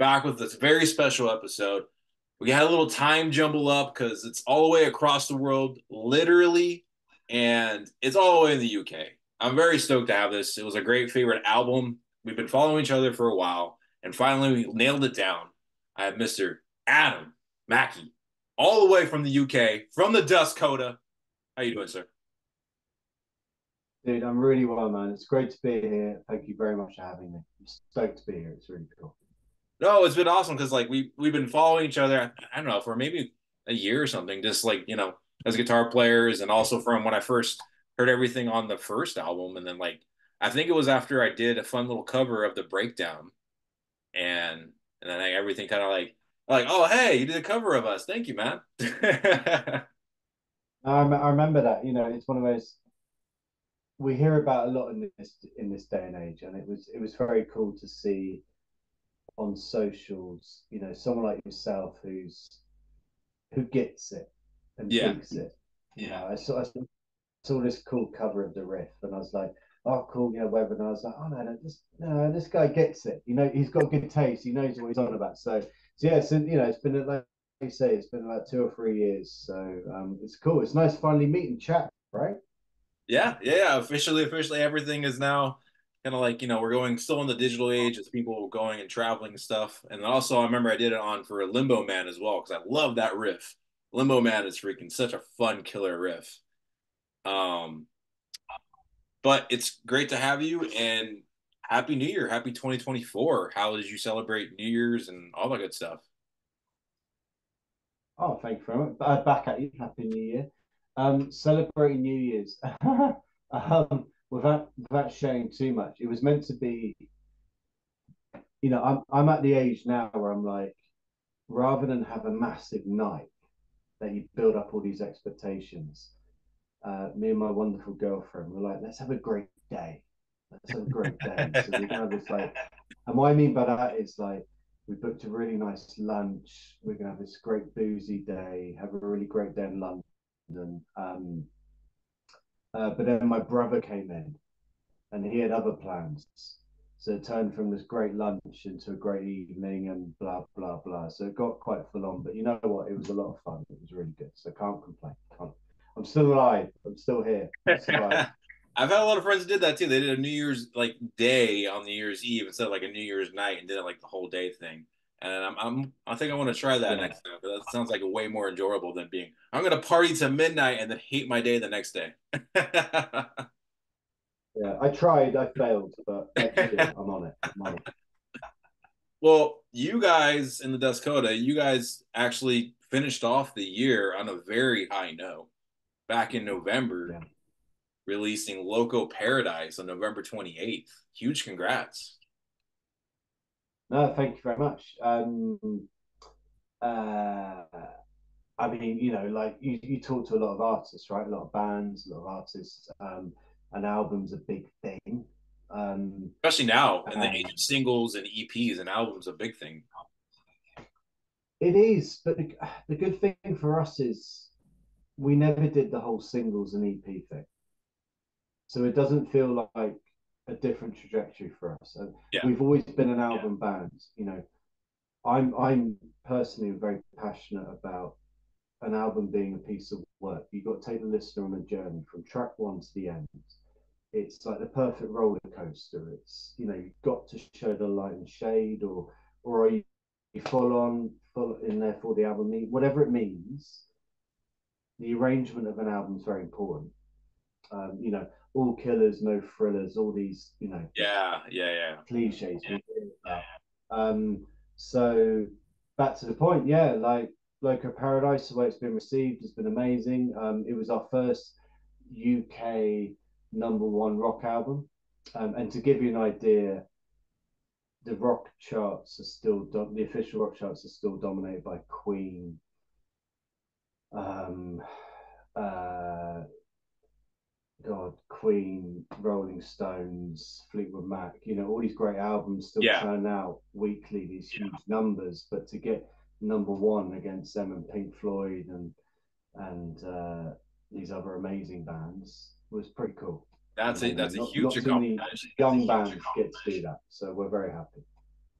back with this very special episode. We had a little time jumble up because it's all the way across the world, literally, and it's all the way in the UK. I'm very stoked to have this. It was a great favorite album. We've been following each other for a while, and finally we nailed it down. I have Mr. Adam Mackie, all the way from the UK, from the Dust Coda. How you doing, sir? Dude, I'm really well, man. It's great to be here. Thank you very much for having me. I'm stoked to be here. It's really cool. No, it's been awesome because like we've been following each other. I don't know for maybe a year or something. Just like as guitar players, and also from when I first heard everything on the first album, and then like I think it was after I did a fun little cover of the Breakdown, and and then like, everything kind of like oh hey you did a cover of us, thank you man. I remember that. It's one of those we hear about a lot in this day and age, and it was very cool to see on socials. Someone like yourself who gets it and Yeah, digs it. yeah. I saw this cool cover of the riff, and I was like, "Oh, cool," whatever. And I was like, "Oh no, this guy gets it. He's got good taste. He knows what he's on about." So yeah, it's been like you say, it's been about 2 or 3 years. So it's cool. It's nice to finally meet and chat, right? Yeah. Officially, everything is now kind of like we're going still in the digital age as people going and traveling and stuff. And also, I remember I did it on for a Limbo Man as well because I love that riff. Limbo Man is freaking such a fun killer riff. Um, but it's great to have you and happy New Year, happy 2024. How did you celebrate New Year's and all that good stuff? Oh, thank you very much. Back at you. Happy New Year. Celebrating New Year's. Without sharing too much, it was meant to be. I'm at the age now where I'm like, rather than have a massive night that you build up all these expectations. Me and my wonderful girlfriend were like, let's have a great day. Let's have a great day. So we have this like, and what I mean by that is like, we booked a really nice lunch. We're gonna have this great boozy day, have a really great day in London. But then my brother came in, and he had other plans. So it turned from this great lunch into a great evening and blah, blah, blah. So it got quite full on. But you know what? It was a lot of fun. It was really good. So can't complain. Can't. I'm still alive. I'm still here. I survived. I've had a lot of friends that did that too. They did a New Year's like day on New Year's Eve instead of like a New Year's night and did it like the whole day thing. And I think I want to try that Yeah. next time because that sounds like a way more enjoyable than being I'm gonna party to midnight and then hate my day the next day. Yeah. I tried. I failed. But next year, I'm on it. I'm on it. Well, you guys in the Dust Coda, you guys actually finished off the year on a very high note back in November, Yeah. releasing Loco Paradise on November 28th. Huge congrats. No, thank you very much. Uh, I mean, like you talk to a lot of artists, right? A lot of bands, a lot of artists. An album's a big thing. Especially now in the age And of singles and EPs, and albums a big thing. it is, but the good thing for us is we never did the whole singles and EP thing. So it doesn't feel like a different trajectory for us. And Yeah. we've always been an album band. I'm personally very passionate about an album being a piece of work. You've got to take the listener on a journey from track one to the end. It's like the perfect roller coaster. You've got to show the light and shade, or are you full in there for the album, whatever it means. The arrangement of an album is very important. All killers, no thrillers, all these, Yeah. cliches we hear about. So back to the point, yeah, like Loco Paradise, the way it's been received has been amazing. It was our first UK number one rock album. And to give you an idea, the rock charts are still the official rock charts are still dominated by Queen, um, uh, Queen, Rolling Stones, Fleetwood Mac, all these great albums still Yeah. churn out weekly these huge numbers, but to get number one against them and Pink Floyd and these other amazing bands was pretty cool. That's a Not huge too many accomplishment. young bands get to do that, so we're very happy.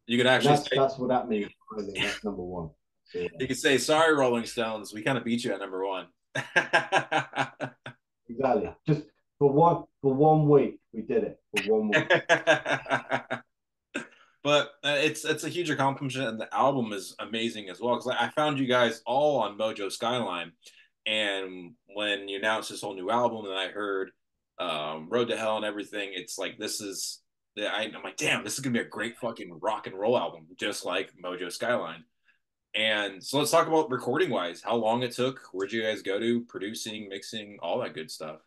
You could And actually that's what that means. Really. That's number one. So yeah, you could say, sorry, Rolling Stones, we kind of beat you at number one. exactly. Just for 1 week, we did it for 1 week. But it's a huge accomplishment, and the album is amazing as well. Because I found you guys all on Mojo Skyline, and when you announced this whole new album, and I heard Road to Hell and everything, it's like this is. Yeah, I'm like, damn, this is gonna be a great fucking rock and roll album, just like Mojo Skyline. And so let's talk about recording wise, how long it took, where'd you guys go to, producing, mixing, all that good stuff.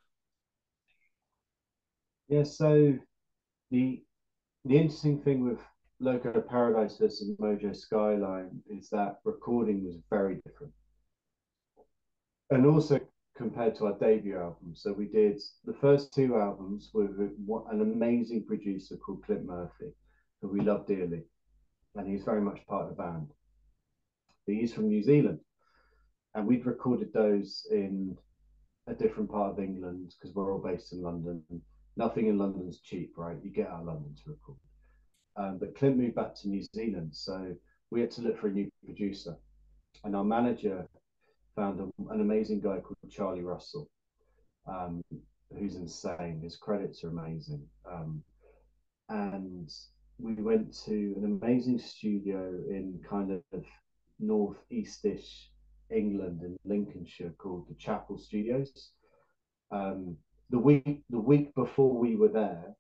Yeah. So the the interesting thing with Loco Paradise versus Mojo Skyline is that recording was very different, and also compared to our debut album. So we did the first two albums with an amazing producer called Clint Murphy, who we love dearly, and he's very much part of the band. But he's from New Zealand, and we'd recorded those in a different part of England because we're all based in London. Nothing in London's cheap, right? You get out of London to record. But Clint moved back to New Zealand, so we had to look for a new producer. And our manager found an amazing guy called Charlie Russell, um, who's insane. His credits are amazing. And we went to an amazing studio in kind of northeastish England in Lincolnshire called the Chapel Studios. Um, the week before we were there,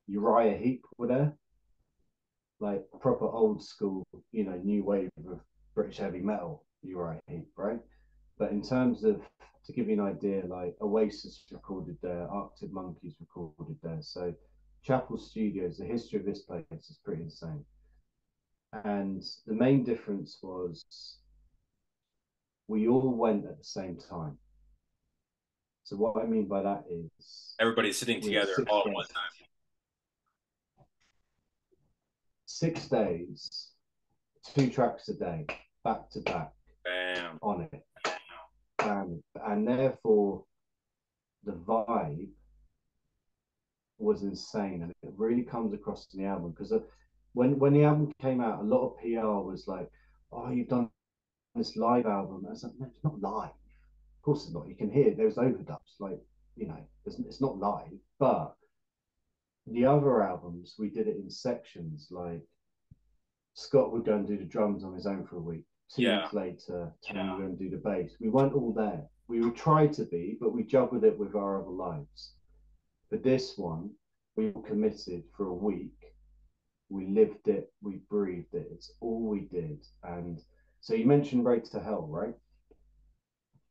Uriah Heep were there, like proper old school, new wave of British heavy metal Uriah Heep, right? But in terms of to give you an idea, like Oasis recorded there, Arctic Monkeys recorded there. So Chapel Studios, the history of this place is pretty insane. And the main difference was we all went at the same time. So what I mean by that is Everybody's sitting we had together all at one 6 days, 2 tracks a day, back to back time. on it. And therefore the vibe was insane, and it really comes across in the album because when the album came out, a lot of PR was like, "Oh, you've done this live album." I was like, "No, it's not live. Of course it's not. You can hear there's overdubs, like it's not live." But the other albums, we did it in sections. Like Scott would go and do the drums on his own for a week. Two Yeah. weeks later, Tony would go and do the bass. We weren't all there. We would try to be, but we juggled it with our other lives. For this one, we were committed for a week. We lived it, we breathed it. It's all we did. And so you mentioned Road to Hell, right?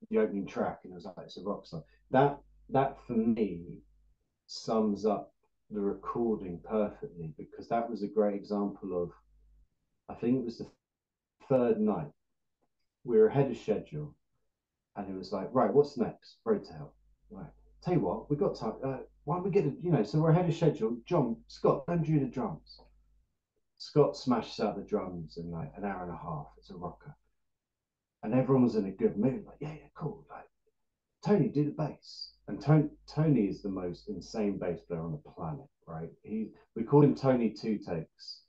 The opening track, and it was like it's a rock song. That for me sums up the recording perfectly because that was a great example of I think it was the third night. We were ahead of schedule, and it was like, right, what's next? Road to Hell. Right. Tell you what, we got time. Why don't we get so we're ahead of schedule. John, Scott, don't do the drums. Scott smashes out the drums in like an hour and a half. It's a rocker. And everyone was in a good mood. Like, yeah, cool. Like, Tony, do the bass. And Tony is the most insane bass player on the planet, right? We call him Tony Two Takes.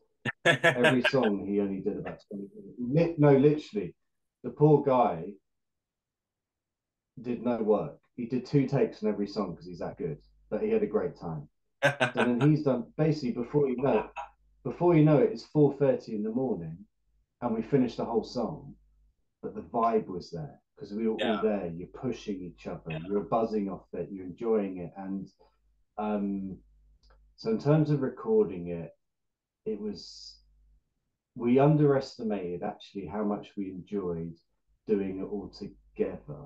Every song he only did about 20 minutes. No, literally. The poor guy did no work. He did 2 takes on every song because he's that good. But he had a great time. So then he's done basically before you know it, it's 4:30 in the morning, and we finished the whole song. But the vibe was there because we were all Yeah. there. You're pushing each other. You're buzzing off it. You're enjoying it. And um, so in terms of recording it, it was we underestimated actually how much we enjoyed doing it all together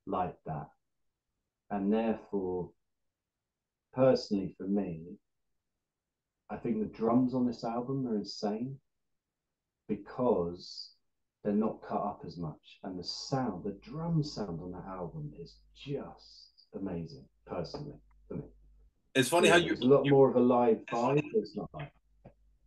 like that. And therefore, personally for me, I think the drums on this album are insane because they're not cut up as much. And the drum sound on that album is just amazing, personally, for me. It's So funny how yeah, there's a lot more of a live vibe, but it's not like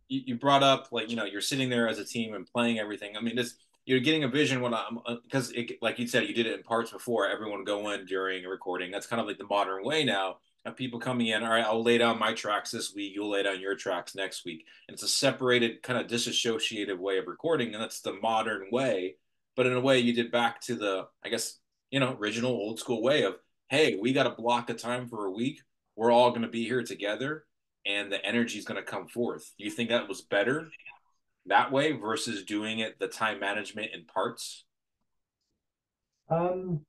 you brought up like you're sitting there as a team and playing everything. I mean, this you're getting a vision when I'm because like you said, you did it in parts before. Everyone go in during a recording. That's kind of like the modern way now. of people coming in. All right, I'll lay down my tracks this week. You'll lay down your tracks next week. And it's a separated, kind of disassociated way of recording, and that's the modern way. But in a way, you did back to the, I guess, original old school way of, hey, we got to block a time for a week. We're all going to be here together, and the energy is going to come forth. Do you think that was better that way versus doing it the time management in parts? Um,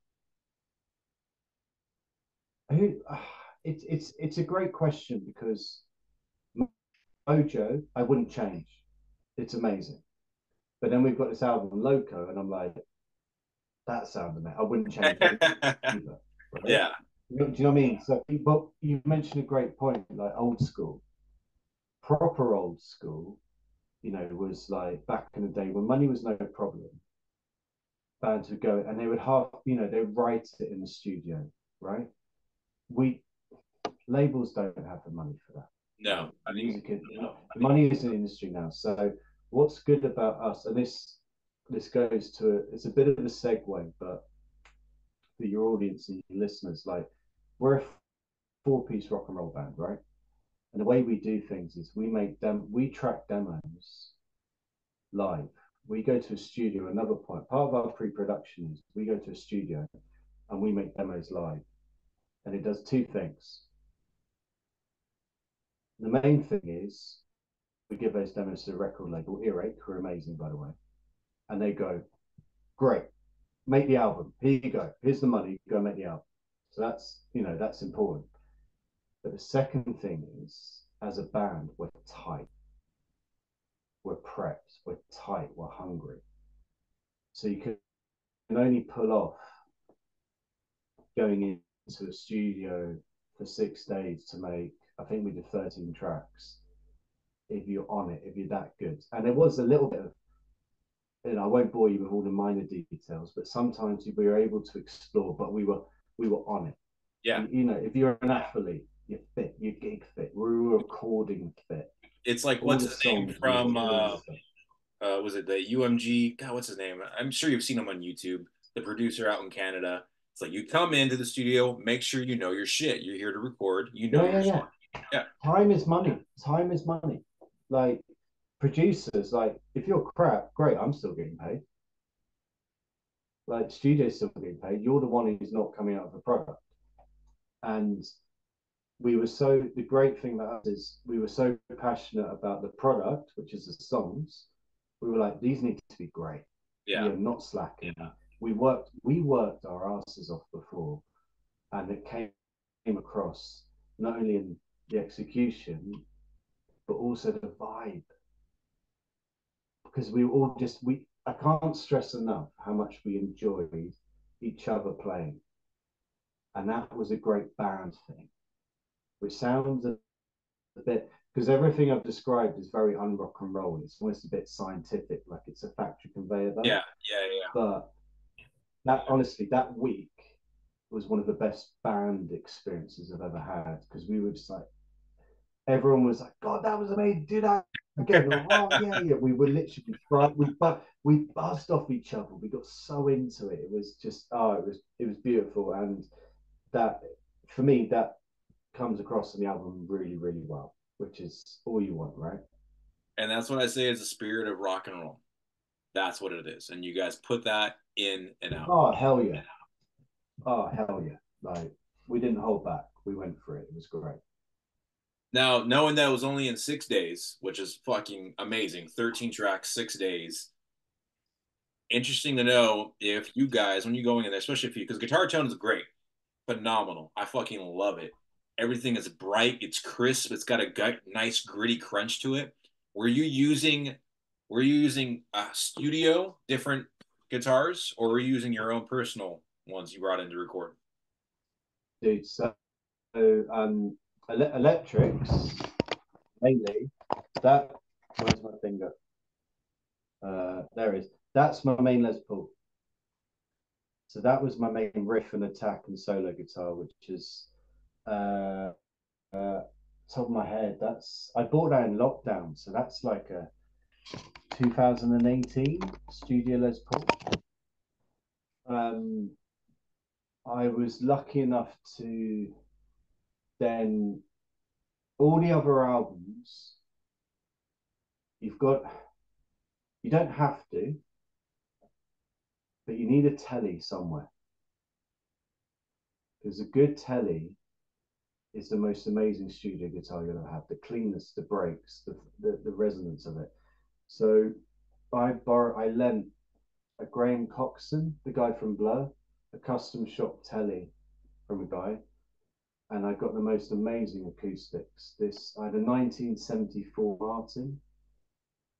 who, it's a great question because Mojo, I wouldn't change. It's amazing. But then we've got this album Loco, and I'm like, that sound amazing. I wouldn't change it either, right? Yeah. Do you know what I mean? So, but you mentioned a great point, like old school, proper old school. Was like back in the day when money was no problem. Bands would go and they would they would write it in the studio, right? We labels don't have the money for that. No, Right? I The mean, music, the money is in the industry now. So what's good about us, and this goes to it's a bit of a segue, but for your audience and your listeners, like we're a four-piece rock and roll band, right? And the way we do things is we track demos live. We go to a studio. Another point, part of our pre-production is we go to a studio and we make demos live, and it does two things. The main thing is we give those demos to the record label, Earache, who are amazing, by the way, and they go, great, make the album. Here you go. Here's the money. Go make the album. So that's important. But the second thing is, as a band, we're tight, we're prepped, we're tight, we're hungry. So you can only pull off going into a studio for 6 days to make. I think we did 13 tracks. If you're on it, if you're that good, and there was a little bit of I won't bore you with all the minor details, but sometimes we were able to explore, but we were on it. yeah. If you're an athlete, you're fit, you're gig fit, we were recording fit. It's like All what's the his name songs we were from doing stuff. was it the UMG? God, what's his name? I'm sure you've seen him on YouTube. The producer out in Canada. It's like you come into the studio, make sure you know your shit. You're here to record. You know Yeah, your yeah, shit. yeah. Yeah, Time is money. Time is money. Like producers, like if you're crap, great, I'm still getting paid. Like studio's still getting paid. You're the one who's not coming out of the product. And the great thing about us is we were so passionate about the product, which is the songs. We were like, these need to be great. yeah. Not slacking. We worked our asses off before, and it came across not only in the execution but also the vibe, because we all just we I can't stress enough how much we enjoyed each other playing, and that was a great band thing, which sounds a bit, because everything I've described is very unrock and roll. It's almost a bit scientific, like it's a factory conveyor belt. Yeah, yeah, yeah. But that honestly, that week was one of the best band experiences I've ever had, because we were just like, everyone was like, God, that was amazing. Do that again. Or, oh yeah, yeah. We were literally right. We buzzed off each other. We got so into it. It was just it was beautiful. And that for me, that comes across in the album really, really well, which is all you want, right? And that's what I say is the spirit of rock and roll. That's what it is. And you guys put that in and out. Oh hell yeah. Oh hell yeah. Like we didn't hold back. We went for it. It was great. Now, knowing that it was only in 6 days, which is fucking amazing, 13 tracks, 6 days. Interesting to know if you guys, when you're going in there, especially if you, because guitar tone is great, phenomenal. I fucking love it. Everything is bright, it's crisp, it's got a nice gritty crunch to it. Were you using, were you using studio different guitars, or were you using your own personal ones you brought in to record? Dude, so electrics mainly. That where's my finger? There it is. That's my main Les Paul. So that was my main riff and attack and solo guitar, which is uh, top of my head. I bought that in lockdown, so that's like a 2018 Studio Les Paul. I was lucky enough to then all the other albums, you've got, you don't have to, but you need a telly somewhere. Because a good telly is the most amazing studio guitar you'll ever have. The cleanness, the breaks, the resonance of it. So I lent a Graham Coxon, the guy from Blur, a custom shop telly from a guy, and I got the most amazing acoustics. This I had a 1974 Martin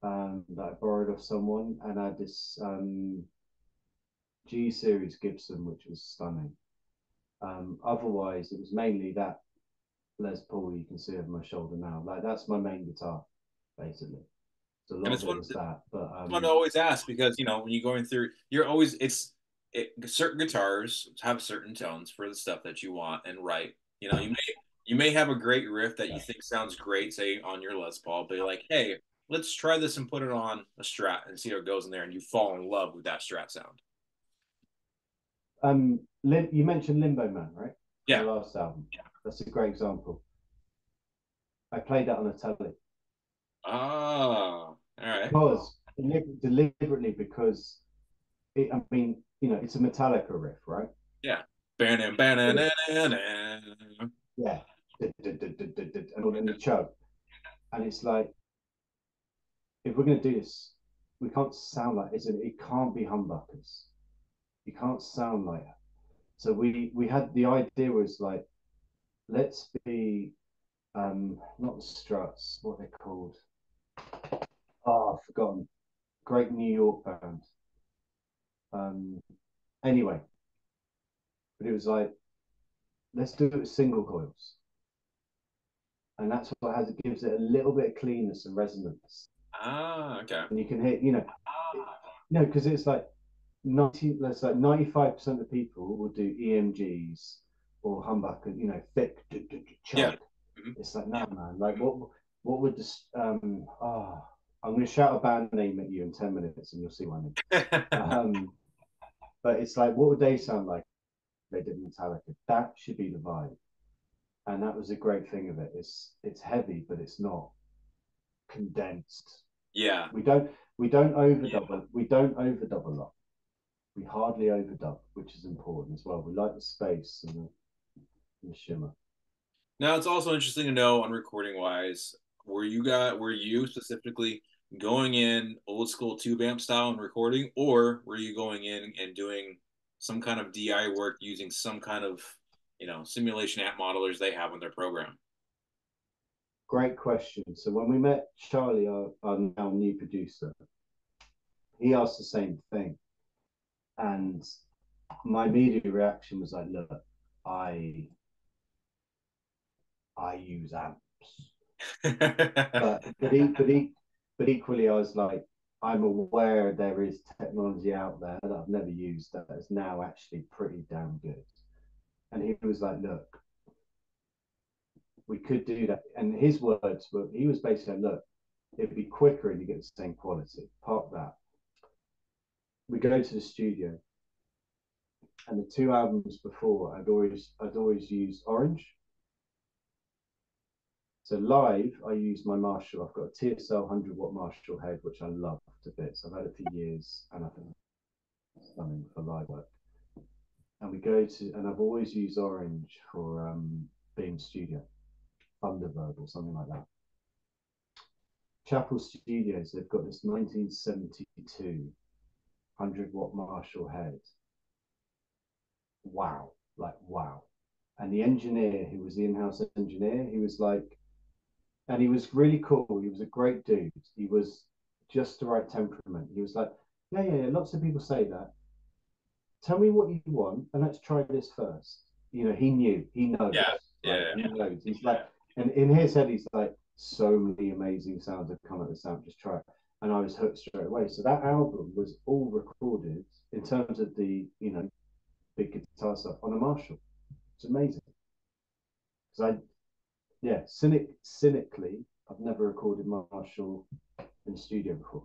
that I borrowed off someone, and I had this G series Gibson, which was stunning. Otherwise, it was mainly that Les Paul you can see over my shoulder now. Like that's my main guitar, basically. So a And lot of it is that. But fun to always ask because when you're going through, you're always certain guitars have certain tones for the stuff that you want and write. You may have a great riff that you think sounds great, say on your Les Paul, but you're like, hey, let's try this and put it on a Strat and see how it goes in there, and you fall in love with that Strat sound. You mentioned Limbo Man, right? My Yeah. last album. That's a great example. I played that on a telly Oh, all right. because deliberately because I mean, it's a Metallica riff, right? Yeah. Bam, bam, But bam, it, bam. yeah, and the chug, and it's like if we're gonna do this, we can't sound like it can't be humbuckers. You can't sound like it. So we had the idea was like let's be not the Struts, what they're called. Oh, I've forgotten. Great New York band. Um, anyway, but it was like let's do it with single coils, and that's what has it gives it a little bit of cleanness and resonance, Ah, okay. and you can hear, because it's like 95% of people will do EMGs or humbucker, thick Yeah. chug. Mhm. It's like no man, like what would this I'm going to shout a band name at you in 10 minutes and you'll see what I mean. But it's like what would they sound like if they did Metallica? That should be the vibe, and that was a great thing of it. It's heavy but it's not condensed. Yeah. We don't overdub. We don't overdub a lot. We hardly overdub, which is important as well. We like the space and the shimmer. Now it's also interesting to know on recording wise, were you specifically going in old school tube amp style and recording, or were you going in and doing some kind of DI work using some kind of simulation amp modelers they have on their program? Great question. So when we met Charlie, our now new producer, he asked the same thing, and my immediate reaction was like, "Look, I I use amps," but equally, I was like, "I'm aware there is technology out there that I've never used that is now actually pretty damn good." And he was like, "Look, we could do that." And his words were, he was basically like, "Look, it'd be quicker and you get the same quality. Park that." We go to the studio, and the two albums before, I'd always used Orange. So live, I use my Marshall. I've got a TSL 100-watt Marshall head, which I love to bits. I've had it for years, and I think it's stunning for live work. And I've always used Orange for being studio, Thunderbird or something like that. Chapel Studios, they've got this 1972 100-watt Marshall head. Wow, like wow. And the engineer, who was the in-house engineer, he was like, and he was really cool. He was a great dude. He was just the right temperament. He was like, yeah, yeah, yeah. Lots of people say that. Tell me what you want, and let's try this first. He knew, he knows, Yeah, right? yeah, He knows. He's like, and in his head, he's like, so many amazing sounds have come at this amp. Just try it. And I was hooked straight away. So that album was all recorded in terms of the, big guitar stuff on a Marshall. It's amazing. Because yeah, cynically, I've never recorded Marshall in the studio before.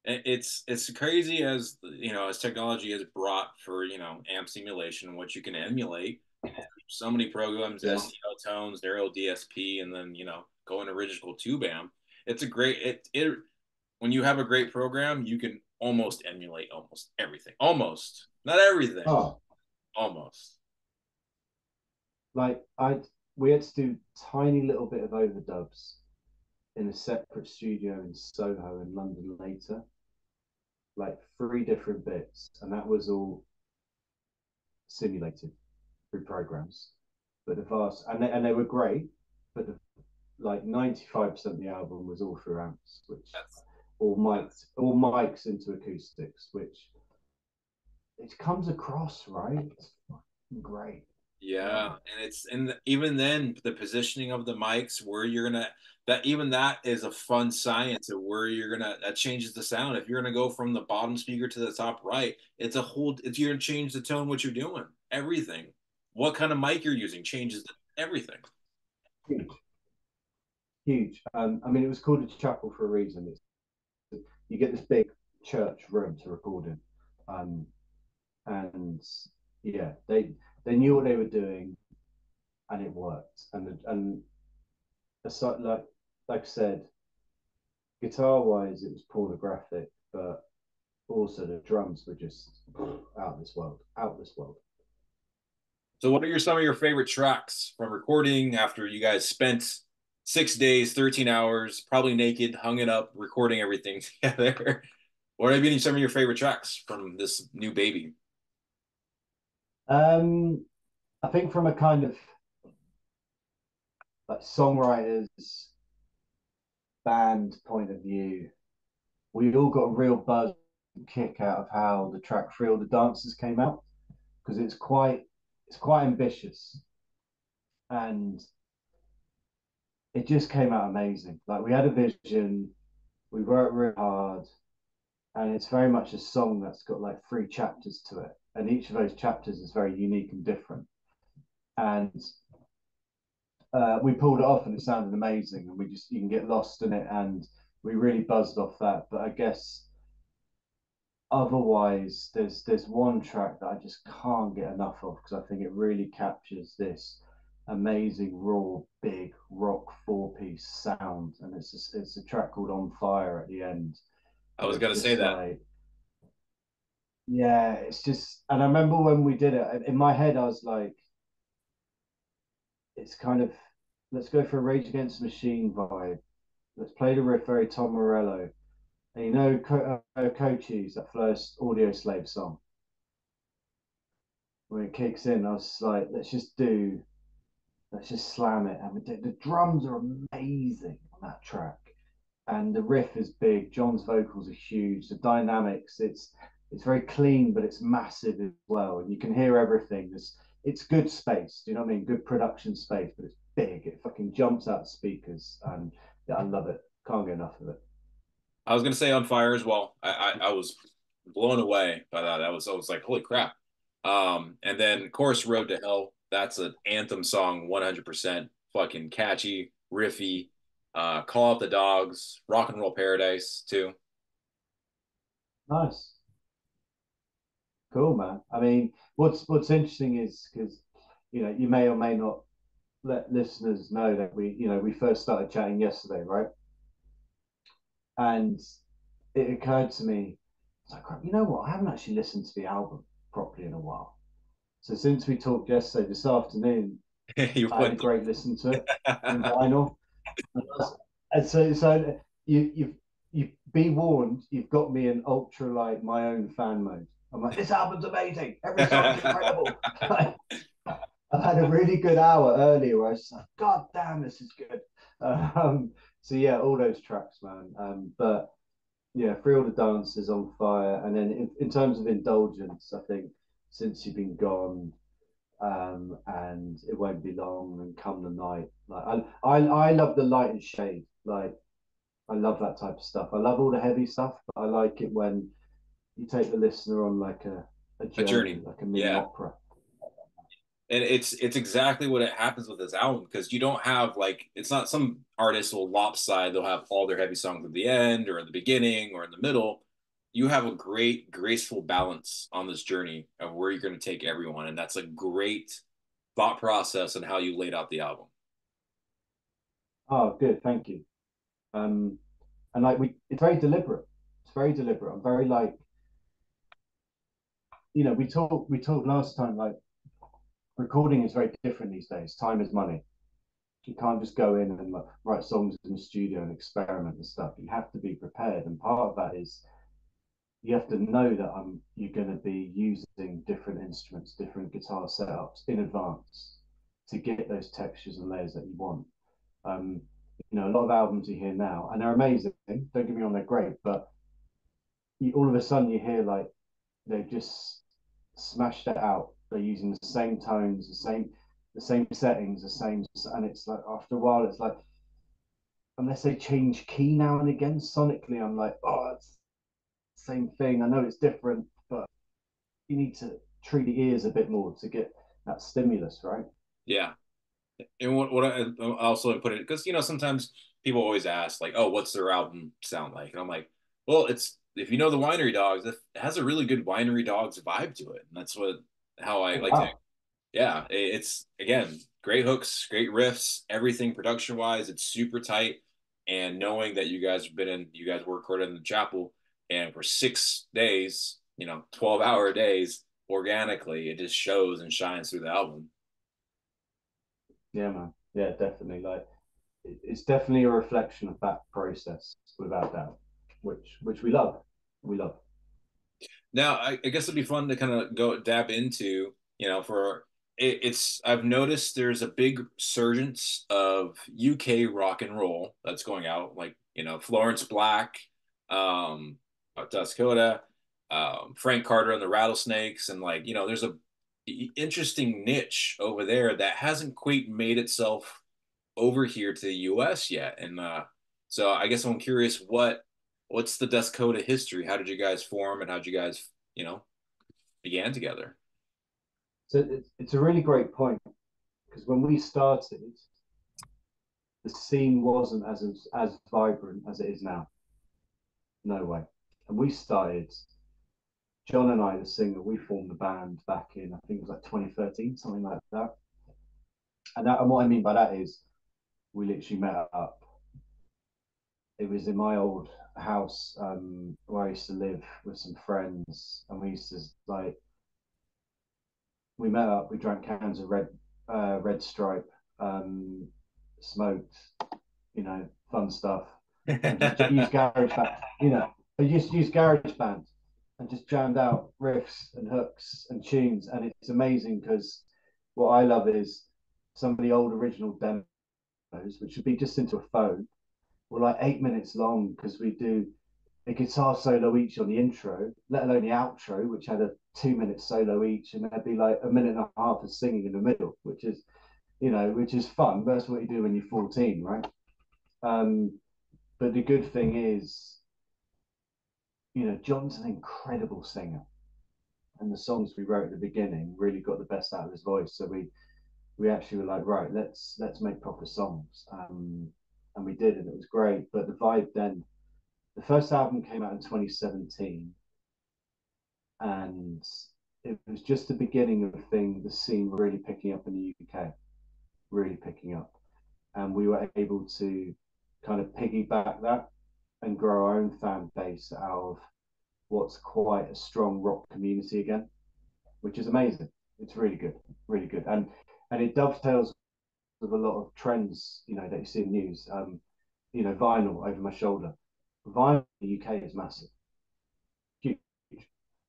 it's crazy as as technology has brought for amp simulation what you can emulate. so many programs, Yeah. SEO tones, Neural DSP, and then going original tube amp. It's a great it when you have a great program, you can almost emulate almost everything. Almost. Not everything. Oh, Almost. like we had to do tiny little bit of overdubs in a separate studio in Soho in London later, like three different bits, and that was all simulated through programs. But the vast and they were great, but like 95% of the album was all through amps, which That's all mics into acoustics, which it comes across right. It's great. Yeah, Love and even then the positioning of the mics where you're gonna that even that is a fun science of where you're gonna that changes the sound. If you're gonna go from the bottom speaker to the top right, it's you're gonna change the tone what you're doing. Everything. What kind of mic you're using changes everything. it. Huge, huge. I mean, it was called a chapel for a reason. You get this big church room to record in, um, and yeah, they knew what they were doing, and it worked. And aside, like I said, guitar wise, it was pornographic, but also the drums were just out this world, out this world. So what are some of your favorite tracks from recording after you guys spent 6 days, 13 hours, probably naked, hung it up, recording everything together? What have been some of your favorite tracks from this new baby? Um, I think from a kind of like songwriters band point of view, we all got a real buzz kick out of how the track "Free All the Dancers" came out because it's quite ambitious and it just came out amazing. Like we had a vision, we worked real hard, and it's very much a song that's got like three chapters to it, and each of those chapters is very unique and different. And we pulled it off, and it sounded amazing, and we just you can get lost in it, and we really buzzed off that. But I guess otherwise, there's one track that I just can't get enough of because I think it really captures this amazing raw big rock four-piece sound, and it's a track called "On Fire" at the end, I and was it's gonna say just that. like yeah, it's just and I remember when we did it in my head, I was like, it's kind of let's go for a Rage Against the Machine vibe. Let's play the riff very Tom Morello. And Cochise, that first Audio Slave song, when it kicks in, I was like, let's just slam it. And the drums are amazing on that track. And the riff is big. John's vocals are huge. The dynamics, it's very clean, but it's massive as well. And you can hear everything. It's good space. Do you know what I mean? Good production space, but it's big. It fucking jumps out the speakers. And yeah, I love it. Can't get enough of it. I was gonna say on fire as well. I was blown away by that. I was like, holy crap. And then of course Road to Hell. That's an anthem song, 100% fucking catchy, riffy. Call Out the Dogs, Rock and Roll Paradise too. Nice. Cool, man. I mean, what's interesting is because you may or may not let listeners know that we first started chatting yesterday, right? And it occurred to me, it's like, crap, you know what? I haven't actually listened to the album properly in a while. So since we talked yesterday, this afternoon, You I had a put great listen to it in the vinyl. And so you be warned, you've got me in ultra like my own fan mode. I'm like, this album's amazing. Every song's incredible. I've had a really good hour earlier where I was like, God damn, this is good. So yeah, all those tracks, man. But yeah, Free All the Dancers, On Fire, and then in terms of indulgence, I think Since You've Been Gone, and It Won't Be Long, and Come the Night. Like I love the light and shade. Like I love that type of stuff. I love all the heavy stuff, but I like it when you take the listener on like a a journey, journey. like a mini Yeah. opera. And it's exactly what it happens with this album because you don't have like it's not some artists will lopside, they'll have all their heavy songs at the end or in the beginning or in the middle. You have a great graceful balance on this journey of where you're going to take everyone, and that's a great thought process and how you laid out the album. Oh, good, thank you. Um, and like it's very deliberate. It's very deliberate. I'm very like, we talked last time, like recording is very different these days. Time is money. You can't just go in and like write songs in the studio and experiment and stuff. You have to be prepared, and part of that is you have to know that you're going to be using different instruments, different guitar setups in advance to get those textures and layers that you want. Um, a lot of albums you hear now, and they're amazing. Don't get me wrong, they're great, but all of a sudden you hear like they've just smashed it out. They're using the same tones, the same settings, and it's like after a while, it's like unless they change key now and again sonically, I'm like, oh, it's the same thing. I know it's different, but you need to treat the ears a bit more to get that stimulus, right? Yeah. And what I also put it, because sometimes people always ask like, oh, what's their album sound like? And I'm like, well, it's if you know the Winery Dogs, it has a really good Winery Dogs vibe to it, and that's what how I Oh, like to. wow. Yeah, it's again great hooks, great riffs, everything production wise, it's super tight. And knowing that you guys were recorded in the chapel, and for 6 days, 12-hour days, organically, it just shows and shines through the album. Yeah, man. Yeah, definitely. Like it's definitely a reflection of that process, without doubt, which we love. We love. Now, I guess it'd be fun to kind of go dab into, for it's I've noticed there's a big surgence of UK rock and roll that's going out, like, Florence Black, um, Dust Coda, Frank Carter and the Rattlesnakes, and like, there's a interesting niche over there that hasn't quite made itself over here to the US yet. And so I guess I'm curious what's the Dust Coda history? How did you guys form and how did you guys, began together? So it's a really great point because when we started, the scene wasn't as vibrant as it is now. No way. And we started. John and I, the singer, we formed the band back in I think it was like 2013, something like that. And what I mean by that is we literally met up. It was in my old house where I used to live with some friends, and we used to like we met up. We drank cans of red stripe, um, smoked, fun stuff, and just use GarageBand. I just use GarageBand and just jammed out riffs and hooks and tunes, and it's amazing because what I love is some of the old original demos, which would be just into a phone, were like 8 minutes long because we do a guitar solo each on the intro, let alone the outro, which had a 2 minute solo each, and there'd be like a minute and a half of singing in the middle, which is fun. That's what you do when you're 14, right? Um, but the good thing is, John's an incredible singer, and the songs we wrote at the beginning really got the best out of his voice. So we actually were like, right, let's make proper songs, and we did, and it was great. But the vibe then, the first album came out in 2017, and it was just the beginning of the scene really picking up in the UK, really picking up, and we were able to kind of piggyback that and grow our own fan base out of what's quite a strong rock community again, which is amazing. It's really good, and it dovetails with a lot of trends, that you see in news. Vinyl over my shoulder. Vinyl in the UK is massive, huge.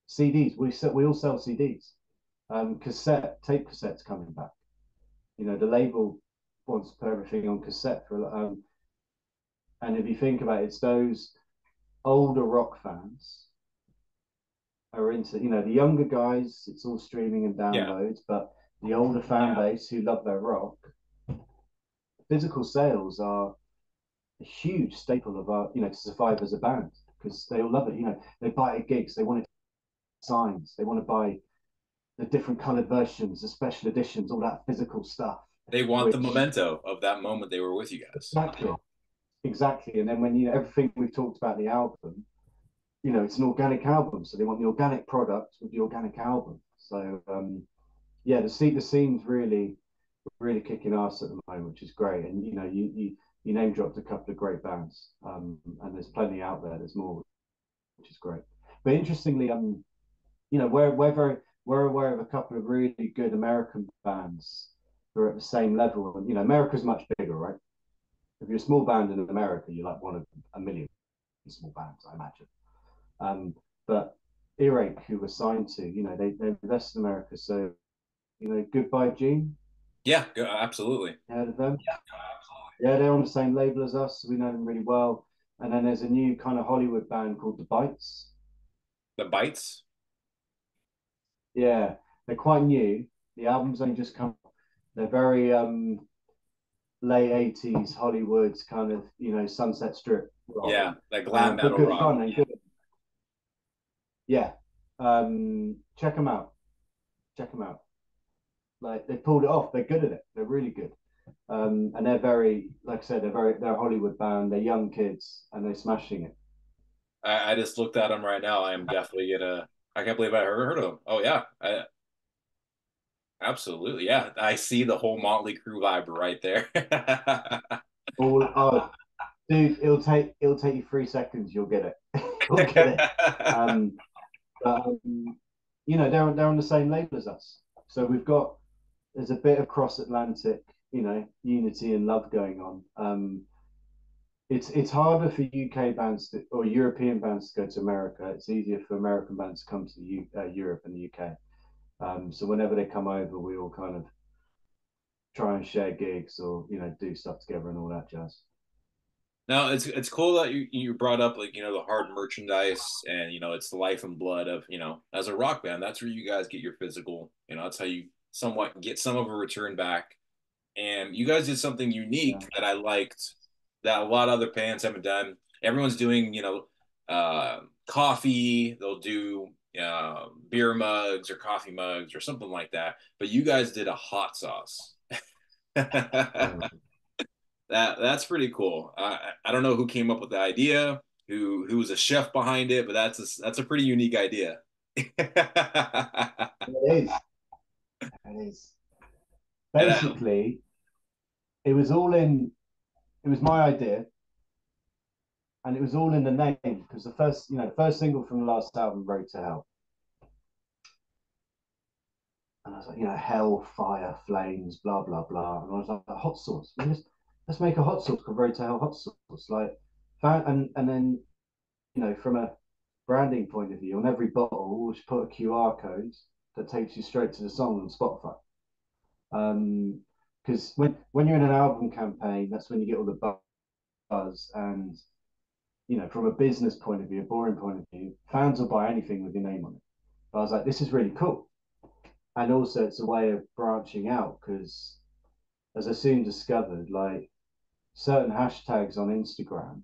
CDs, we all sell CDs. Tape cassettes coming back. The label wants to put everything on cassette and if you think about it, it's those older rock fans are into, the younger guys, it's all streaming and Yeah. downloads, but the older fan base who love their rock, physical sales are a huge staple of our, to survive as a band because they all love it. They buy at gigs, they want it signs, they want to buy the different colored versions, the special editions, all that physical stuff, They want the which memento of that moment they were with you guys. exactly, exactly. And then when everything we've talked about in the album, it's an organic album, so they want the organic product with the organic album. So yeah, the scene's really kicking ass at the moment, which is great. And you know, you name dropped a couple of great bands, and there's plenty out there. There's more, which is great. But interestingly, you know, we're aware of a couple of really good American bands who are at the same level. And you know, America's much bigger, right? If you're a small band in America, you're like one of a million small bands, I imagine. But Earache, who were signed to, you know, they invest in America. So, you know, Goodbye Gene, Yeah, absolutely. heard of them? Yeah, they're on the same label as us. So we know them really well. And then there's a new kind of Hollywood band called The Bites. The bites. Yeah, they're quite new. The album's only just come. They're very late 80s Hollywood kind of, you know, Sunset Strip rock. Yeah, like glam But metal good rock. fun and good. Yeah. Check them out. Check them out. Like they pulled it off. They're good at it. They're really good. And they're very, like I said, they're a Hollywood band. They're young kids and they're smashing it. I just looked at them right now. I am definitely gonna. I can't believe I heard of them. Oh yeah, absolutely. Yeah, I see the whole Motley Crue vibe right there. All oh, dude, it'll take you 3 seconds. You'll get it. You'll get it. Um, but you know they're on the same label as us, so there's a bit of cross Atlantic, you know, unity and love going on. It's harder for UK bands or European bands to go to America. It's easier for American bands to come to Europe and the UK. So whenever they come over, we all kind of try and share gigs or you know do stuff together and all that jazz. No, it's cool that you brought up like the hard merchandise and it's the life and blood of as a rock band. That's where you guys get your physical. That's how you somewhat get some of a return back. And you guys did something Yeah, unique that I liked that a lot of other bands haven't done. Everyone's doing coffee. They'll do beer mugs or coffee mugs or something like that. But you guys did a hot sauce. yeah. That's pretty cool. I don't know who came up with the idea, who was a chef behind it, but that's a pretty unique idea. It is. It is. And Basically, it was all in. It was my idea, and it was all in the name because first single from the last album, Road to Hell, and I was like, you know, hell, fire, flames, blah blah blah, and I was like, hot sauce. Let's make a hot sauce called Road to Hell hot sauce. Like, and then you know, from a branding point of view, on every bottle, we should put a QR code that takes you straight to the song on Spotify. Because when you're in an album campaign, that's when you get all the buzz and you know, from a business point of view, a boring point of view, fans will buy anything with your name on it. But I was like, this is really cool. And also, it's a way of branching out because, as I soon discovered, like certain hashtags on Instagram,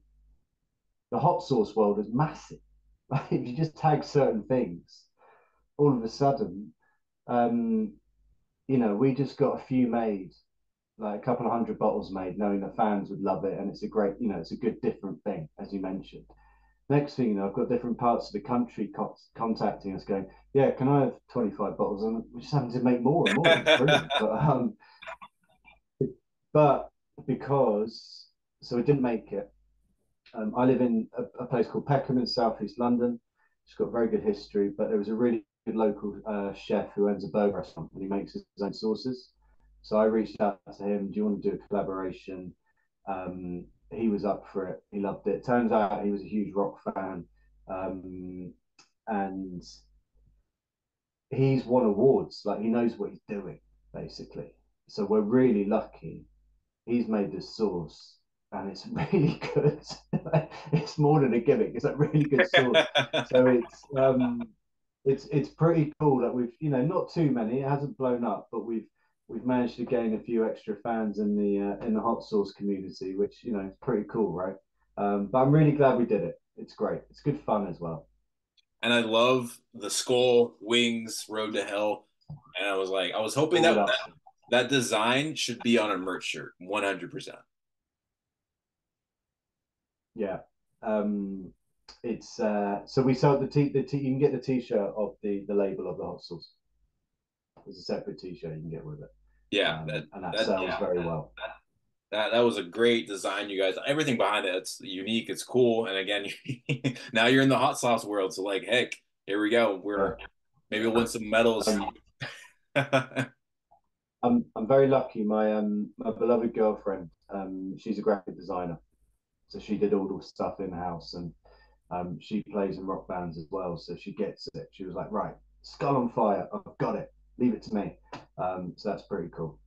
the hot sauce world is massive. Like, if you just tag certain things, all of a sudden, um, you know, we just got a few made, like a couple of hundred bottles made, knowing that fans would love it. And it's a great, you know, it's a good different thing, as you mentioned. Next thing you know, I've got different parts of the country contacting us, going, "Yeah, can I have 25 bottles?" And we're just having to make more and more. It's brilliant, but because so we didn't make it. I live in a place called Peckham in southeast London. It's got very good history, but there was a really good local chef who owns a burger restaurant and he makes his own sauces. So I reached out to him. Do you want to do a collaboration? He was up for it. He loved it. Turns out he was a huge rock fan, and he's won awards. Like he knows what he's doing, basically. So we're really lucky. He's made this sauce, and it's really good. It's more than a gimmick. It's a really good sauce. So it's pretty cool that we've not too many. It hasn't blown up, but we've managed to gain a few extra fans in the hot sauce community, which is pretty cool, right? But I'm really glad we did it. It's great. It's good fun as well. and I love the skull wings road to hell. And I was hoping All that that. that design should be on a merch shirt, 100%. Yeah. It's so we sell the you can get the t-shirt of the label of the hot sauce. There's a separate T-shirt you can get with it, Yeah, that and that that sells very well. that was a great design, you guys. Everything behind it, it's unique, it's cool. And again, now you're in the hot sauce world. So like, heck, here we go. Yeah. We're maybe we'll win some medals. Um, I'm very lucky. My beloved girlfriend, she's a graphic designer, so she did all the stuff in house, and she plays in rock bands as well. So she gets it. She was like, right, Skull on Fire, I've got it. Leave it to me. So that's pretty cool.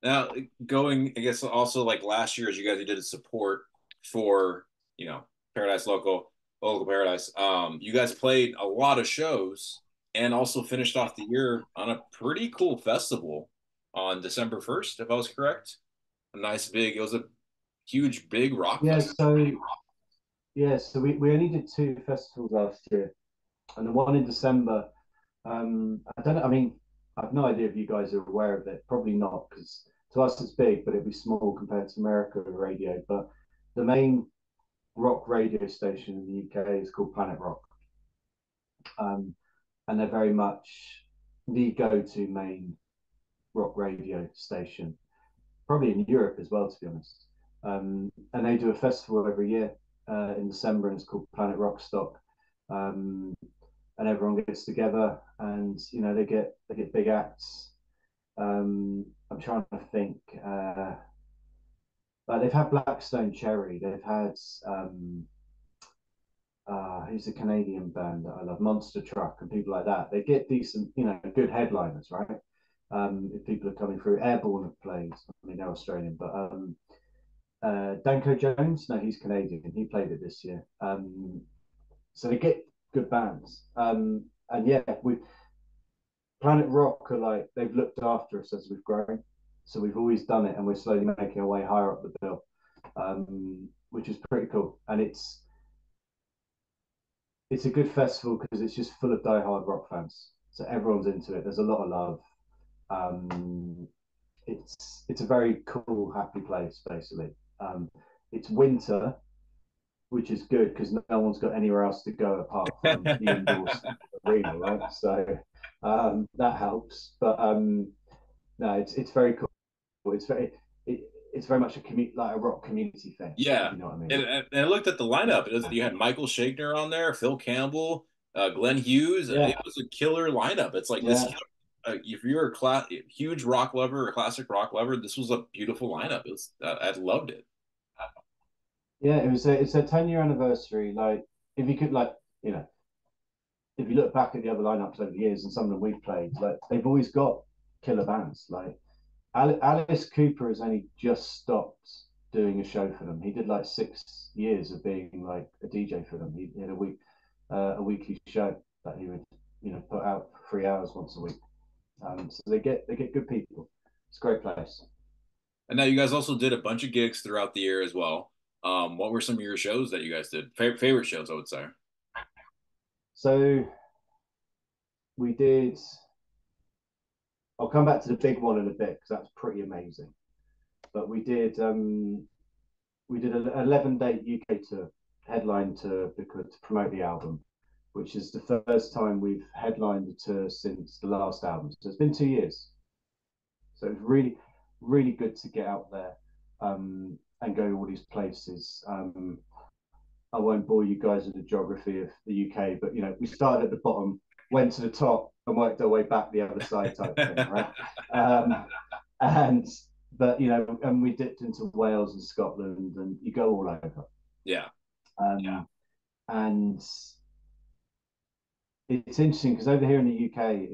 Now, going, I guess also like last year, as you guys did a support for, you know, Paradise Local Paradise. You guys played a lot of shows and also finished off the year on a pretty cool festival on December 1st, if I was correct. A nice big, it was a huge, big rock Yeah. festival. So we only did two festivals last year, and the one in December. I don't know. I mean, I have no idea if you guys are aware of it. Probably not, because to us it's big, but it'd be small compared to America radio. But the main rock radio station in the UK is called Planet Rock, um, and they're very much the go-to main rock radio station, probably in Europe as well, to be honest. And they do a festival every year in December, and it's called Planet Rock Stock. Um, and everyone gets together, and they get big acts. I'm trying to think. Like they've had Blackstone Cherry. They've had who's the Canadian band that I love, Monster Truck, and people like that. They get decent, good headliners, right? If people are coming through, Airborne have played. I mean, they're Australian, but Danko Jones, no, he's Canadian. He played it this year. So they get good bands. And yeah, we Planet Rock are like they've looked after us as we've grown. So we've always done it, and we're slowly making our way higher up the bill, which is pretty cool. And it's a good festival because it's just full of die-hard rock fans. So everyone's into it. There's a lot of love. Um, it's a very cool, happy place, basically. It's winter, which is good because no one's got anywhere else to go apart from the indoors arena, right? So that helps. But no, it's very cool. It's very it's very much a like a rock community thing, if Yeah. you know what I mean. And I looked at the Yeah, lineup. You had Michael Shagner on there, Phil Campbell, Glenn Hughes. It yeah, was a killer lineup. It's like this. yeah, If you're huge rock lover or classic rock lover, this was a beautiful lineup. I loved it. yeah. It's a 10-year anniversary. Like if you could you know if you look back at the other lineups over the years and some of them we've played, like they've always got killer bands. Like Alice Cooper has only just stopped doing a show for them. He did like 6 years of being like a DJ for them. He had a weekly show that he would put out for 3 hours once a week. So they get good people. It's a great place. And now you guys also did a bunch of gigs throughout the year as well. What were some of your shows that you guys did? Favorite shows, I would say. So we did. I'll come back to the big one in a bit because that's pretty amazing. But we did an 11-day UK tour, headline tour because to promote the album, which is the first time we've headlined the tour since the last album. So it's been 2 years. So it's really, really good to get out there and go to all these places. I won't bore you guys with the geography of the UK, but we started at the bottom, went to the top, and worked our way back the other side, type thing, right? Um, and and we dipped into Wales and Scotland, and you go all over. Yeah. Yeah. And it's interesting because over here in the UK,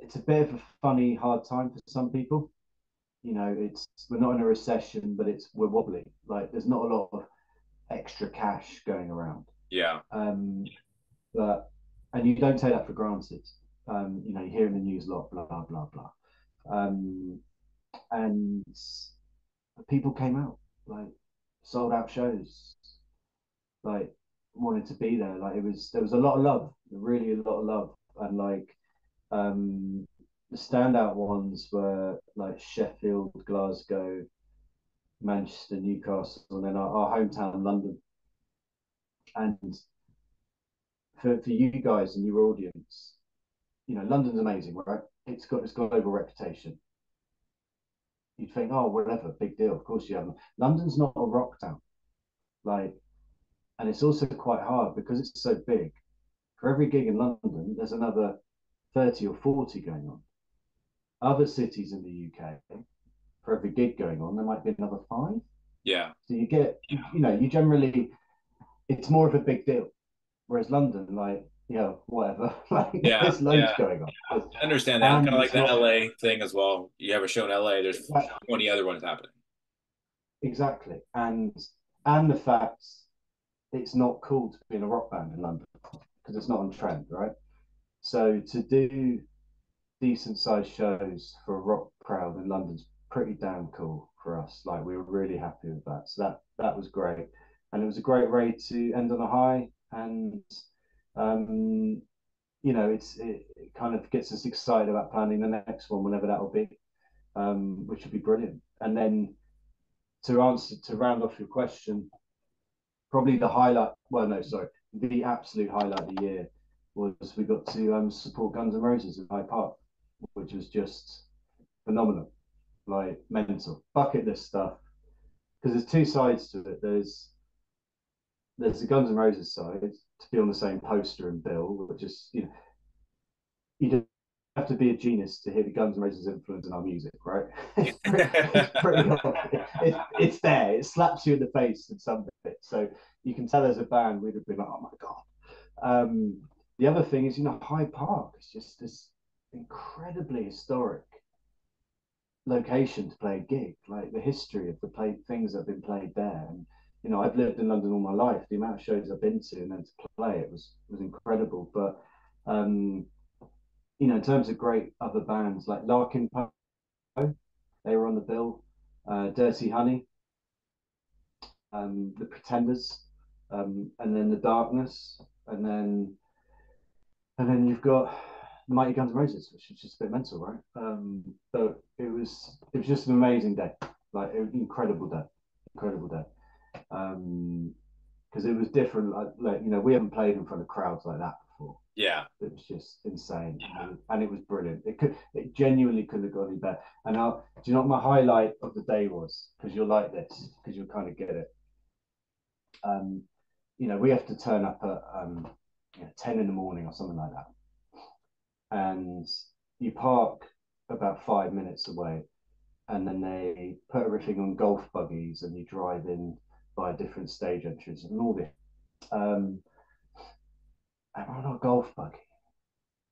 it's a bit of a funny, hard time for some people. It's we're not in a recession, but we're wobbly. Like there's not a lot of extra cash going around. Yeah. But and you don't take that for granted. You hear in the news a lot, blah blah blah blah. Um, and people came out like sold out shows, like wanted to be there. Like there was a lot of love, really a lot of love, and like the standout ones were like Sheffield, Glasgow, Manchester, Newcastle, and then our hometown London. And for you guys and your audience, London's amazing, right? It's got its global reputation. You'd think, oh, whatever, big deal. Of course you have. London's not a rock town, like, and it's also quite hard because it's so big. For every gig in London, there's another 30 or 40 going on. Other cities in the UK, for every gig going on, there might be another five. Yeah. So you get, you generally, it's more of a big deal. Whereas London, like, whatever, like Yeah. there's loads Yeah. going on. I understand that. Kind And of like it's the not LA thing as well. You have a show in LA, there's 20 other ones happening. exactly. And the fact it's not cool to be in a rock band in London because it's not on trend, right? So to do decent sized shows for a rock crowd in London's pretty damn cool for us. Like we were really happy with that. So that was great. And it was a great way to end on a high. And um, it kind of gets us excited about planning the next one, whenever that will be, which would be brilliant. And then to round off your question, probably the highlight. Well, no, sorry, the absolute highlight of the year was we got to support Guns N' Roses in Hyde Park, which was just phenomenal, like mental bucket list stuff. Because there's two sides to it. There's the Guns N' Roses side to be on the same poster and bill, which is you don't have to be a genius to hear the Guns N' Roses influence in our music, right? It's pretty it's there. It slaps you in the face in some bits. So you can tell as a band we'd have been like, oh my god. The other thing is, Hyde Park is just this incredibly historic location to play a gig. Like the history of the things that have been played there, and I've lived in London all my life. The amount of shows I've been to and then to play it was incredible. But um, in terms of great other bands like Larkin Poe, they were on the bill. Dirty Honey, the Pretenders, and then the Darkness, and then you've got the Mighty Guns N' Roses, which is just a bit mental, right? But it was just an amazing day, like an incredible day. Because it was different. Like we haven't played in front of crowds like that before. Yeah. It was just insane, and it was brilliant. It genuinely couldn't have got any better. And do you know what my highlight of the day was? Because you'll like this, because you'll kind of get it. Um, we have to turn up at 10 in the morning or something like that, and you park about 5 minutes away, and then they put everything on golf buggies, and you drive in by different stage entries and all this. Um, and we're on a golf buggy,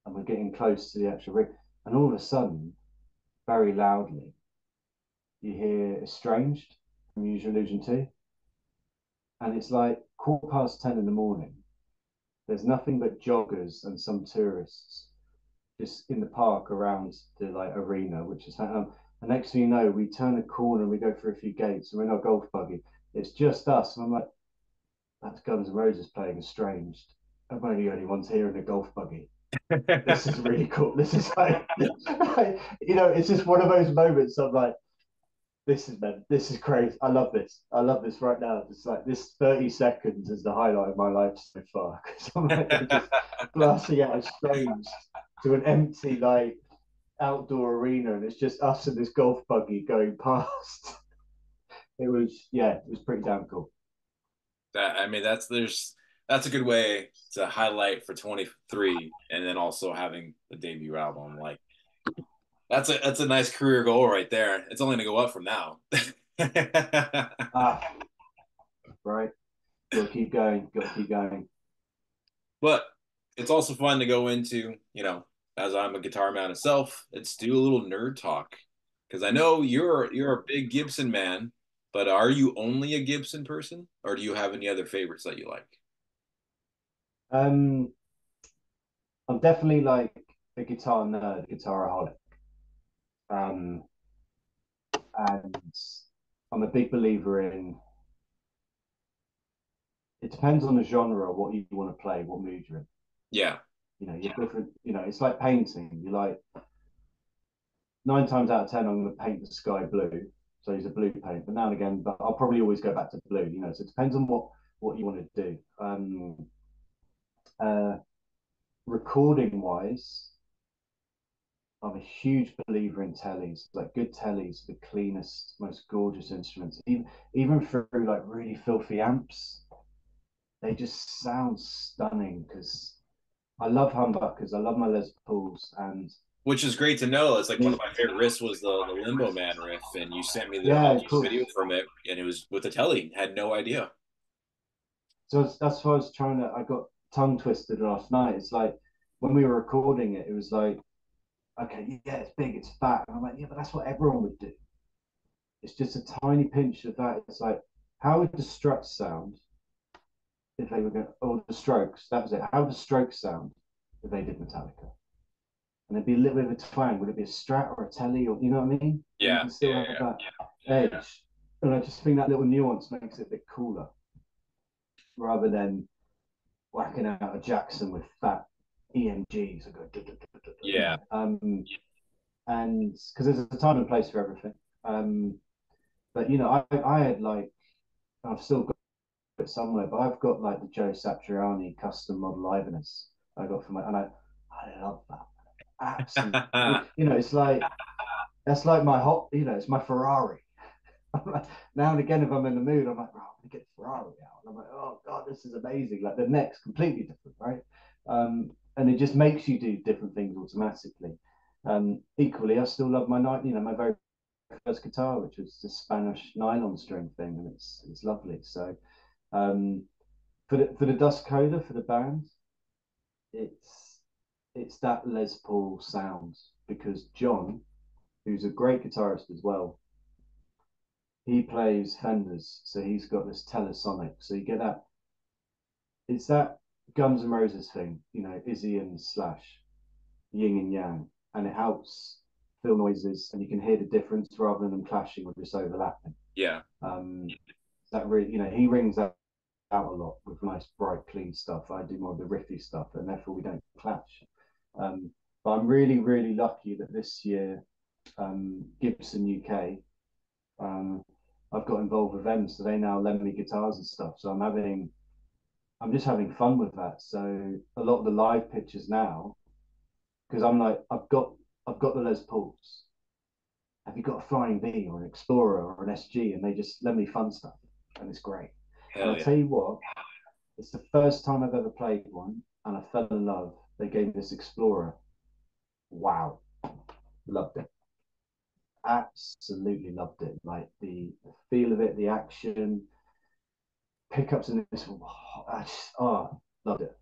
and we're getting close to the actual rig, and all of a sudden, very loudly, you hear "Estranged" from Use Your Illusion 2, and it's like 10:15 in the morning. There's nothing but joggers and some tourists just in the park around the like arena, which is and next thing you know, we turn a corner and we go through a few gates and we're in our golf buggy. It's just us, and I'm like, that's Guns N' Roses playing Estranged. I'm only the only ones here in a golf buggy. This is really cool. This is like it's just one of those moments. I'm like, this is crazy. I love this. I love this right now. It's like this 30 seconds is the highlight of my life so far. Because I'm like, we're just blasting out Estranged to an empty like outdoor arena, and it's just us and this golf buggy going past. It was pretty damn cool. I mean, that's a good way to highlight for 23, and then also having the debut album. Like that's a nice career goal right there. It's only gonna go up from now. Ah, right. Got to keep going. Got to keep going. But it's also fun to go into, as I'm a guitar man myself, it's do a little nerd talk. Because I know you're a big Gibson man, but are you only a Gibson person, or do you have any other favorites that you like? Um, I'm definitely like a guitar nerd, guitaraholic. Um, and I'm a big believer in it depends on the genre, what you want to play, what mood you're in. Yeah. You're different, it's like painting. You like 9 times out of 10, I'm going to paint the sky blue. So use a blue paint, but now and again, but I'll probably always go back to blue, so it depends on what you want to do. Uh, Recording wise, I'm a huge believer in tellies. Like good tellies, the cleanest, most gorgeous instruments. Even through like really filthy amps, they just sound stunning. Because I love humbuckers, I love my Les Pauls, and Which is great to know. It's like one of the, my favorite riffs was the Limbo Man riff, and you sent me the yeah, audio of course. video from it, and it was with the telly. Had no idea. So that's why I was trying to. I got tongue twisted last night. It's like when we were recording it, it was like, okay, yeah, it's big, it's fat, and I'm like, yeah, but that's what everyone would do. It's just a tiny pinch of that. It's like, how would the Struts sound if they were going, or the Strokes? That was it. How would the Strokes sound if they did Metallica? And there'd be a little bit of a twang. Would it be a Strat or a Telly, or you know what I mean? But you Yeah, can still yeah, have yeah. that edge. And I just think that little nuance makes it a bit cooler, rather than whacking out a Jackson with fat EMGs. I go, you Yeah. know, and because there's a time and place for everything. But you know, I had like, I've still got it somewhere, but I've got like the Joe Satriani custom model Ibanez I got from my, and I love that. Absolutely, you know, it's like that's like my hot, you know, it's my Ferrari. Now and again, if I'm in the mood, I'm like, oh, I'm gonna get the Ferrari out, and I'm like, oh god, this is amazing. Like the neck's completely different, right? And it just makes you do different things automatically. Equally, I still love my night, you know, my very first guitar, which was the Spanish nylon string thing, and it's lovely. So um, for the Dust Coda for the band, it's it's that Les Paul sound because John, who's a great guitarist as well, he plays Fenders, so he's got this Telesonic. So you get that. It's that Guns N' Roses thing, you know, Izzy and Slash, yin and yang, and it helps fill noises, and you can hear the difference rather than them clashing or just overlapping. Yeah. Um, that really, you know, he rings out a lot with nice, bright, clean stuff. I do more of the riffy stuff, and therefore we don't clash. But I'm really, really lucky that this year, Gibson UK, um, I've got involved with them, so they now lend me guitars and stuff. So I'm just having fun with that. So a lot of the live pictures now, because I'm like, I've got the Les Pauls. Have you got a Flying V or an Explorer or an SG? And they just lend me fun stuff, and it's great. And Hell I'll yeah. tell you what, it's the first time I've ever played one, and I fell in love. They gave me this Explorer. Wow, loved it. Absolutely loved it. Like the feel of it, the action, pickups in this. Loved it.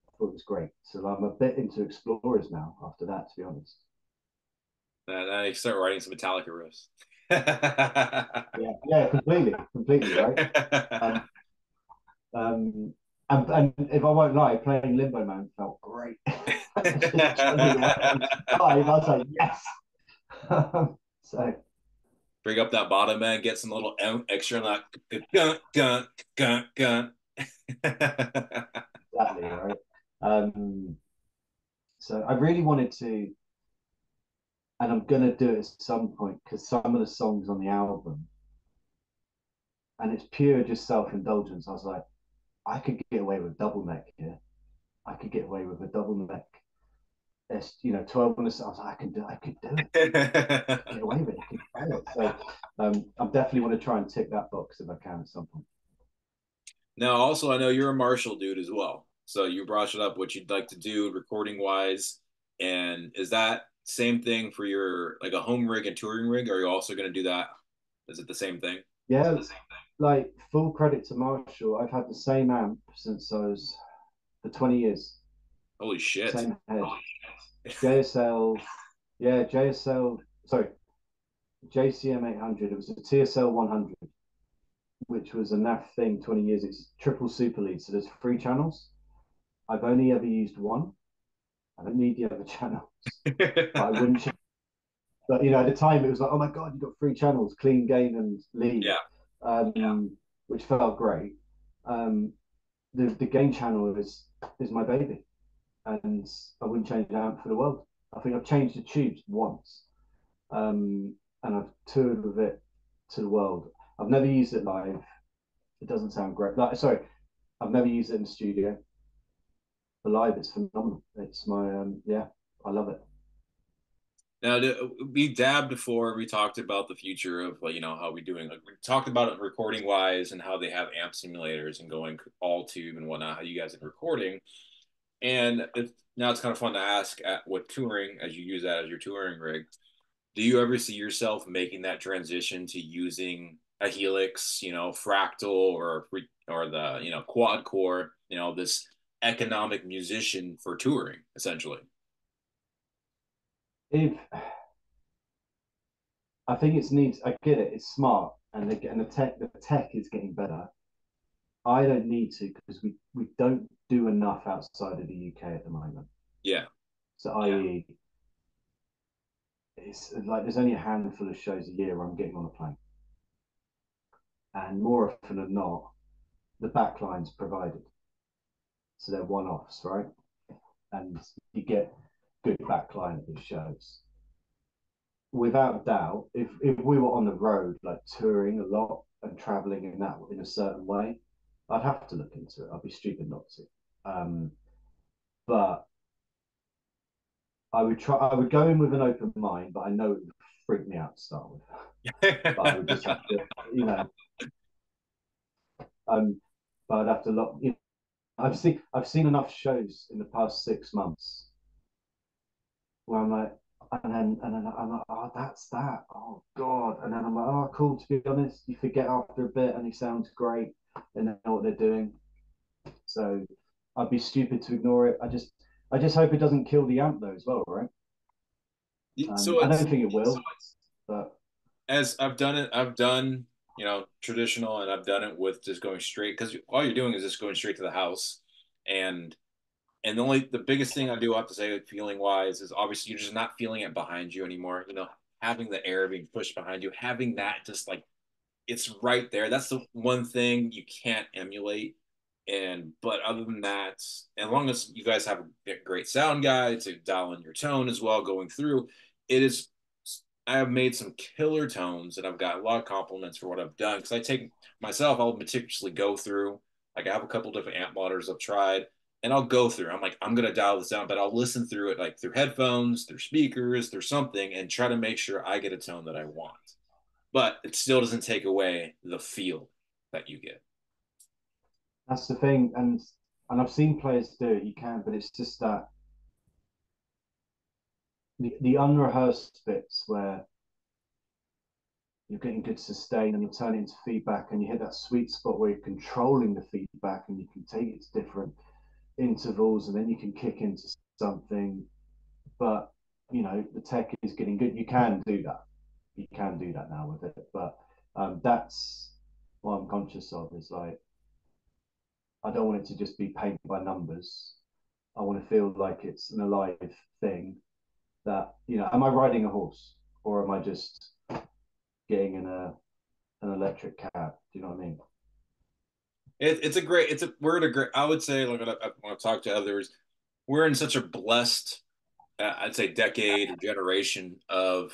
I thought it was great. So I'm a bit into Explorers now. After that, to be honest. I start writing some Metallica riffs. Yeah, yeah, completely, completely, right. Um, um, and if I won't lie, playing Limbo Man felt great. Just chugging away on 5, I was like, yes. So Bring up that bottom end, get some little extra like gun, gun, gun, gun. exactly right. Um, so I really wanted to, and I'm gonna do it at some point because some of the songs on the album, and it's pure just self-indulgence. I was like, I could get away with double neck here. I could get away with a double neck. It's, you know, 12 on the. I was like, I could do it. I could get away with it. I could do it. So I definitely want to try and tick that box if I can at some point. Now, also, I know you're a Marshall dude as well. So you brought it up what you'd like to do recording wise. And is that same thing for your like a home rig and touring rig? Or are you also going to do that? Is it the same thing? Yeah, like full credit to Marshall. I've had the same amp since I was for 20 years. Holy shit. Same head. JSL, yeah, JSL, sorry, JCM 800. It was a TSL 100, which was a NAF thing 20 years. It's triple super lead, so there's 3 channels. I've only ever used one. I don't need the other channels, but I wouldn't. But you know, at the time, it was like, oh my god, you've got 3 channels, clean gain and lead, Yeah. which felt great. Um, the gain channel is my baby, and I wouldn't change the amp for the world. I think I've changed the tubes once, and I've toured with it to the world. I've never used it live. It doesn't sound great. Like, sorry, I've never used it in the studio. But live, it's phenomenal. It's my yeah, I love it. Now, we dabbed before. We talked about the future of, like, how we doing. Like, we talked about it recording wise and how they have amp simulators and going all tube and whatnot. How you guys are recording, and now it's kind of fun to ask at what touring, as you use that as your touring rig. Do you ever see yourself making that transition to using a Helix, Fractal, or the quad core, this economic musician for touring, essentially? If I think it's neat, I get it. It's smart, and the tech is getting better. I don't need to because we don't do enough outside of the UK at the moment. Yeah. So, i.e., it's like there's only a handful of shows a year where I'm getting on a plane, and more often than not, the backline's provided, so they're one-offs, right? And you get good backline at these shows. Without a doubt, if we were on the road, like touring a lot and traveling in a certain way, I'd have to look into it. I'd be stupid not to. But I would try. I would go in with an open mind, but I know it would freak me out to start with. But I would just have to, you know, um, but I'd have to look. I've seen enough shows in the past 6 months where I'm like, and then I'm like, oh, that's that. Oh God. And then I'm like, oh, cool. To be honest, you forget after a bit, and he sounds great. They know what they're doing. So I'd be stupid to ignore it. I just hope it doesn't kill the amp though as well, right? So I it's don't think it will, but as I've done it, I've done, traditional, and I've done it with just going straight, because all you're doing is just going straight to the house. And the biggest thing I do have to say, like, feeling wise, is obviously you're just not feeling it behind you anymore. Having the air being pushed behind you, having that just like it's right there. That's the one thing you can't emulate. But other than that, as long as you guys have a great sound guy to dial in your tone as well going through, it is. I have made some killer tones, and I've got a lot of compliments for what I've done, because I take myself, I'll meticulously go through. Like, I have a couple different amp monitors I've tried, and I'll go through. I'm like, I'm gonna dial this out, but I'll listen through it, like through headphones, through speakers, through something, and try to make sure I get a tone that I want. But it still doesn't take away the feel that you get. that's the thing. And I've seen players do it. You can, but it's just that the unrehearsed bits where you're getting good sustain and you turn it into feedback and you hit that sweet spot where you're controlling the feedback and you can take it to different intervals and then you can kick into something. But the tech is getting good. You can do that. You can do that now with it. But that's what I'm conscious of is like I don't want it to just be paint by numbers. I want to feel like it's an alive thing. That am I riding a horse or am I just getting in an electric cab? Do you know what I mean? It's a great. We're in a great. I would say, like, when I talk to others, we're in such a blessed, I'd say, decade or generation of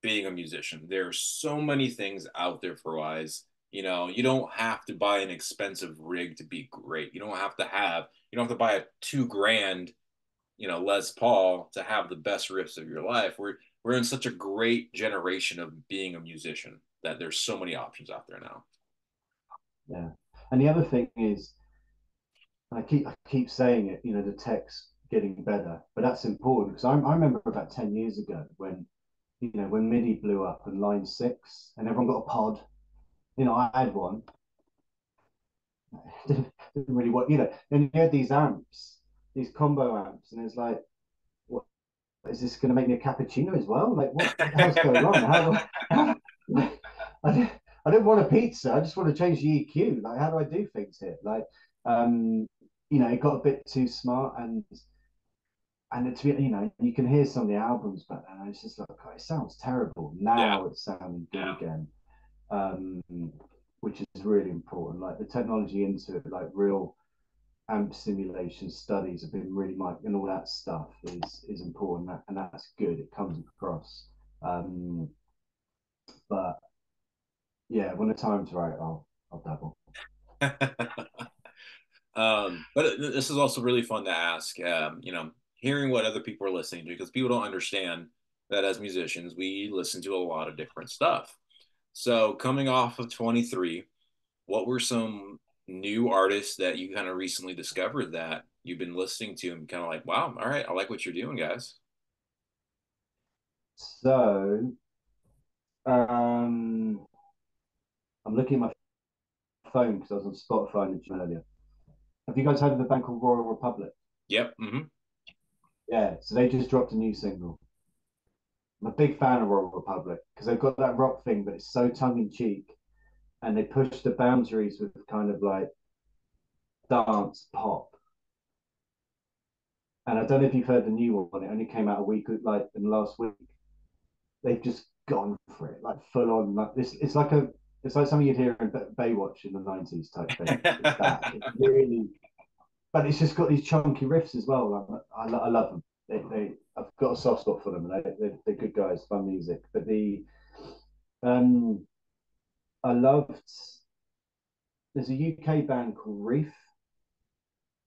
being a musician. There are so many things out there for wise. You don't have to buy an expensive rig to be great. You don't have to buy a 2 grand, Les Paul to have the best riffs of your life. We're in such a great generation of being a musician that there's so many options out there now. Yeah. And the other thing is, I keep saying it. The tech's getting better, but that's important because I remember about 10 years ago when MIDI blew up and Line Six and everyone got a pod. I had one. didn't, didn't really work. And you had these amps, these combo amps, and it's like, what is this going to make me a cappuccino as well? Like, what the hell's going on? How I, didn't, I didn't want a pizza. I just want to change the EQ. Like, how do I do things here? Like, it got a bit too smart, and it's you can hear some of the albums, but it's just like, oh, it sounds terrible. Yeah. Now it's sounding good again, um, which is really important. Like the technology into it, like real amp simulation studies have been really and all that stuff is important, and that's good. It comes across. But yeah, when the time's right, I'll dabble. But this is also really fun to ask. Hearing what other people are listening to, because people don't understand. that as musicians, we listen to a lot of different stuff. So coming off of 23, what were some new artists that you kind of recently discovered that you've been listening to and kind of like, wow, all right, I like what you're doing, guys? So um, I'm looking at my phone because I was on Spotify in the gym earlier. Have you guys heard of a band called Royal Republic? Yep. Hmm. Yeah, so they just dropped a new single. I'm a big fan of Royal Republic because they've got that rock thing, but it's so tongue in cheek, and they push the boundaries with kind of like dance pop. And I don't know if you've heard the new one. It only came out a week, like in the last week. They've just gone for it, like full on. Like this, it's like something you'd hear in Baywatch in the '90s type thing. It's that. It's really, but it's just got these chunky riffs as well. Like, I love them. I've got a soft spot for them. They're good guys, fun music. But um, I loved. There's a UK band called Reef.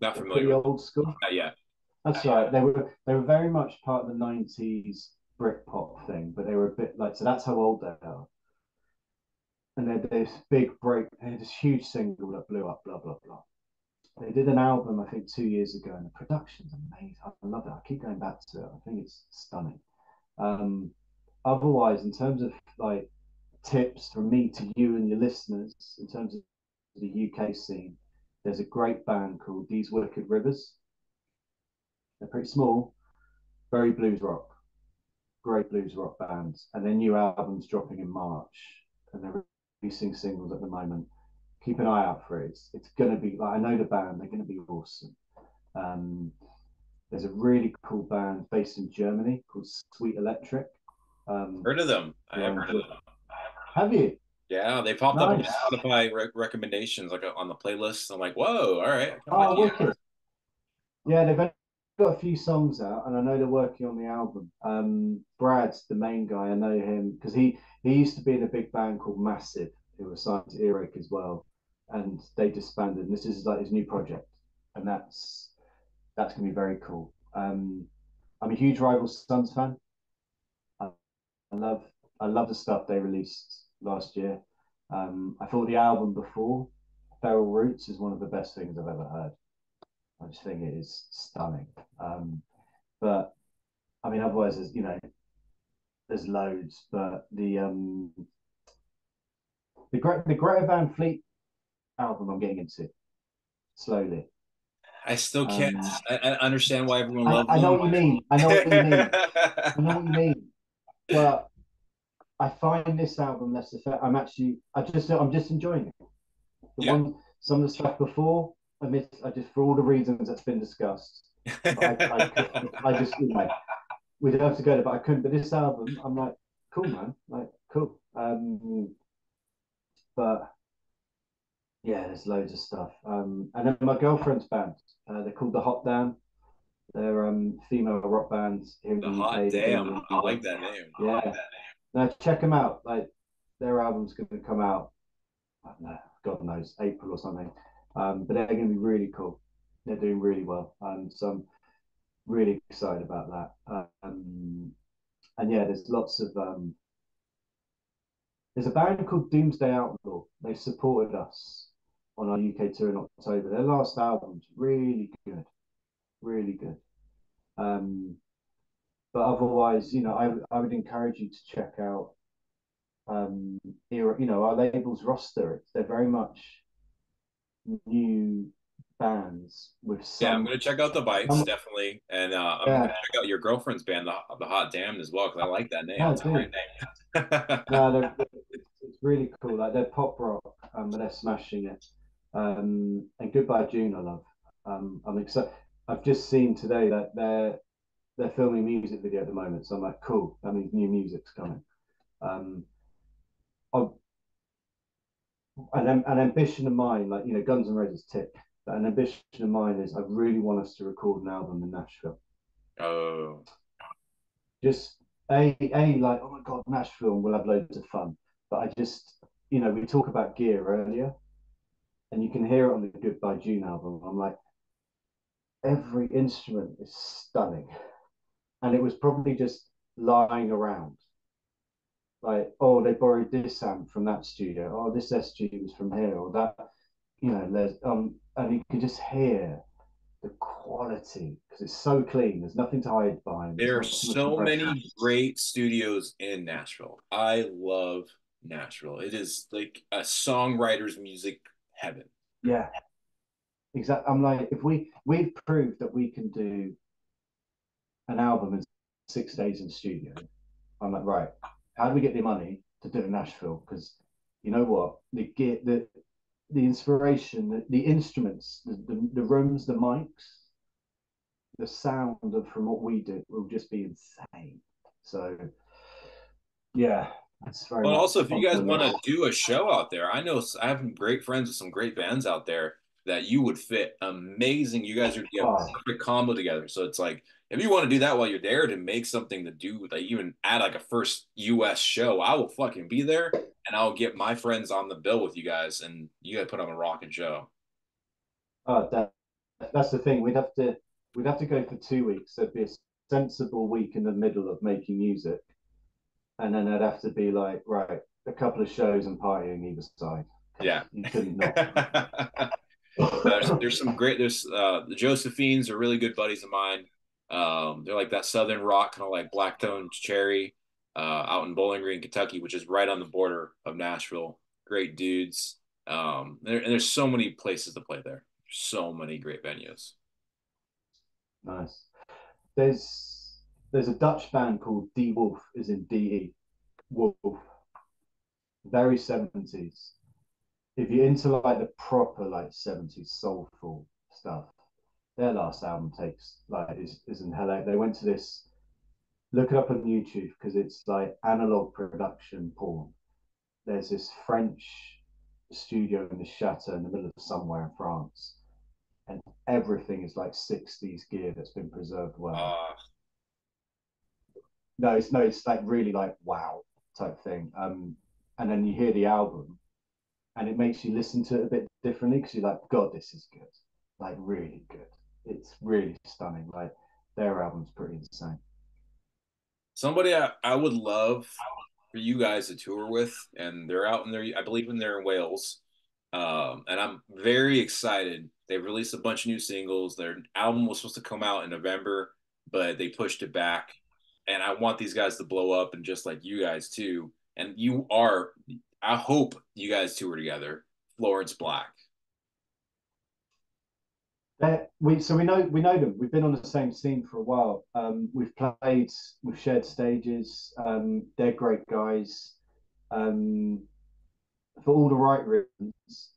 Not They're familiar pretty with. old school. Not yet. That's right. They were very much part of the '90s Britpop thing, but they were a bit like, so that's how old they are. And they had this big break. They had this huge single that blew up. Blah blah blah. They did an album, I think, 2 years ago, and the production's amazing. I love it. I keep going back to it. I think it's stunning. Um, Otherwise, in terms of like tips from me to you and your listeners, in terms of the UK scene, there's a great band called These Wicked Rivers. They're pretty small, very blues rock, great blues rock bands. And their new album's dropping in March, and they're releasing singles at the moment. Keep an eye out for it. It's going to be like, I know the band; they're going to be awesome. Um, there's a really cool band based in Germany called Sweet Electric. Heard of them? I Who have I heard of enjoy. them. Have you? Yeah, they popped up on Nice. my Spotify recommendations, like on the playlist. I'm like, whoa, all right, I kind of like Oh, you. wicked. Yeah, they've got a few songs out, and I know they're working on the album. Brad's the main guy. I know him because he used to be in a big band called Massive, who was signed to Earache as well, and they disbanded. And this is like his new project, and that's gonna be very cool. I'm a huge Rival Sons fan. I, I love I love the stuff they released last year. I thought the album before, Feral Roots, is one of the best things I've ever heard. I just think it is stunning. But I mean, otherwise, there's loads. But the Greta Van Fleet album, I'm getting into slowly. I still can't. Um, I understand why everyone loves I know them. what you mean. I know what you mean. I know what you mean. But I find this album less effective. I'm just enjoying it. The Yeah. one, some of the stuff before, I just for all the reasons that's been discussed. But I just, we'd have to go to, but I couldn't. But this album, I'm like, cool, man, like cool. But yeah, there's loads of stuff. And then my girlfriend's band, they're called the Hot Damn. They're female rock bands here in The the hot UK. They're doing damn. really I like well. that name. Yeah, now check them out. Like their album's going to come out. I don't know, God knows, April or something. But they're going to be really cool. They're doing really well, so I'm really excited about that. And yeah, there's a band called Doomsday Outlaw. They supported us on our UK tour in October. Their last album's really good, really good. Um, but otherwise, I would encourage you to check out our label's roster. They're very much new bands with Yeah, I'm gonna check out the bites some definitely, and I'm gonna yeah, check out your girlfriend's band, the Hot Damned, as well because I like that name. no, It's a great dude, name. no, it's really cool. Like they're pop rock, but they're smashing it. And Goodbye June, I love. I'm excited. I've just seen today that they're filming a music video at the moment, so I'm like, cool. That means new music's coming. Um, I, an ambition of mine, like Guns N' Roses tick. But an ambition of mine is I really want us to record an album in Nashville. Oh, Just a like, oh my god, Nashville, and we'll have loads of fun. But I just, we talk about gear earlier, and you can hear it on the Goodbye June album. I'm like, every instrument is stunning, and it was probably just lying around. Like, oh, they borrowed this amp from that studio. Oh, this SG was from here, or that. There's and you can just hear the quality because it's so clean. There's nothing to hide behind. There's There are not too much so compression. many great studios in Nashville. I love Nashville. It is like a songwriter's music heaven. Yeah, exactly. I'm like, if we've proved that we can do an album in 6 days in studio, I'm like, right, how do we get the money to do it in Nashville? Because you know what, the inspiration, the instruments, the rooms, the mics, the sound of from what we do will just be insane. So yeah, it's very But much also, if you on guys the want list. to do a show out there, I know I have some great friends with some great bands out there that you would fit amazing. You guys would be a Oh, perfect combo together. So it's like if you want to do that while you're there to make something to do, like even add like a first US show, I will fucking be there and I'll get my friends on the bill with you guys and you guys put on a rocking show. that's the thing. We'd have to go for 2 weeks. There'd be a sensible week in the middle of making music, and then there'd have to be like, right, a couple of shows and partying either side because Yeah. you couldn't not. There's some great the Josephines are really good buddies of mine. They're like that southern rock kind of like Blacktone Cherry out in Bowling Green, Kentucky, which is right on the border of Nashville. Great dudes. And there's so many places to play there. So many great venues. Nice. There's a Dutch band called D Wolf, is in DE Wolf, very 70s. If you're into like the proper like 70s soulful stuff, their last album takes like is in hell. They went to this, look it up on YouTube because it's like analog production porn. There's this French studio in the chateau in the middle of somewhere in France, and everything is like 60s gear that's been preserved well. Uh, No, it's like really like wow type thing. And then you hear the album, and it makes you listen to it a bit differently because you're like, God, this is good, like really good. It's really stunning. Like their album's pretty insane. Somebody I would love for you guys to tour with, and they're out in there. I believe in they're in Wales, and I'm very excited. They've released a bunch of new singles. Their album was supposed to come out in November, but they pushed it back. And I want these guys to blow up, and just like you guys too. And you are, I hope you guys tour together. Florence Black. We know them. We've been on the same scene for a while. We've shared stages. They're great guys. Um, for all the right reasons,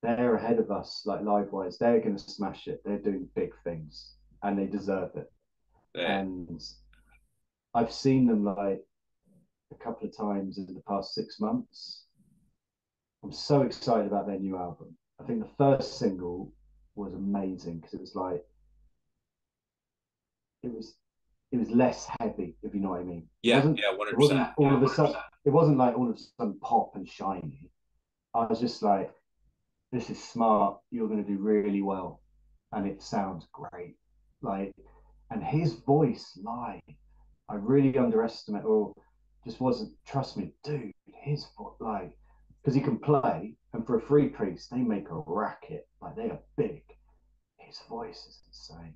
they're ahead of us, like live wise. They're going to smash it. They're doing big things, and they deserve it. Hey, And I've seen them like a couple of times in the past 6 months. I'm so excited about their new album. I think the first single was amazing because it was it was less heavy, if you know what I mean. It yeah, wasn't yeah, it 100%. wasn't all of a sudden it wasn't like all of a sudden pop and shiny. I was just like, this is smart, you're gonna do really well. And it sounds great. Like, and his voice live, I really underestimate or just wasn't trust me, dude, his voice like because he can play and for a free piece they make a racket. Like they are big. His voice is insane.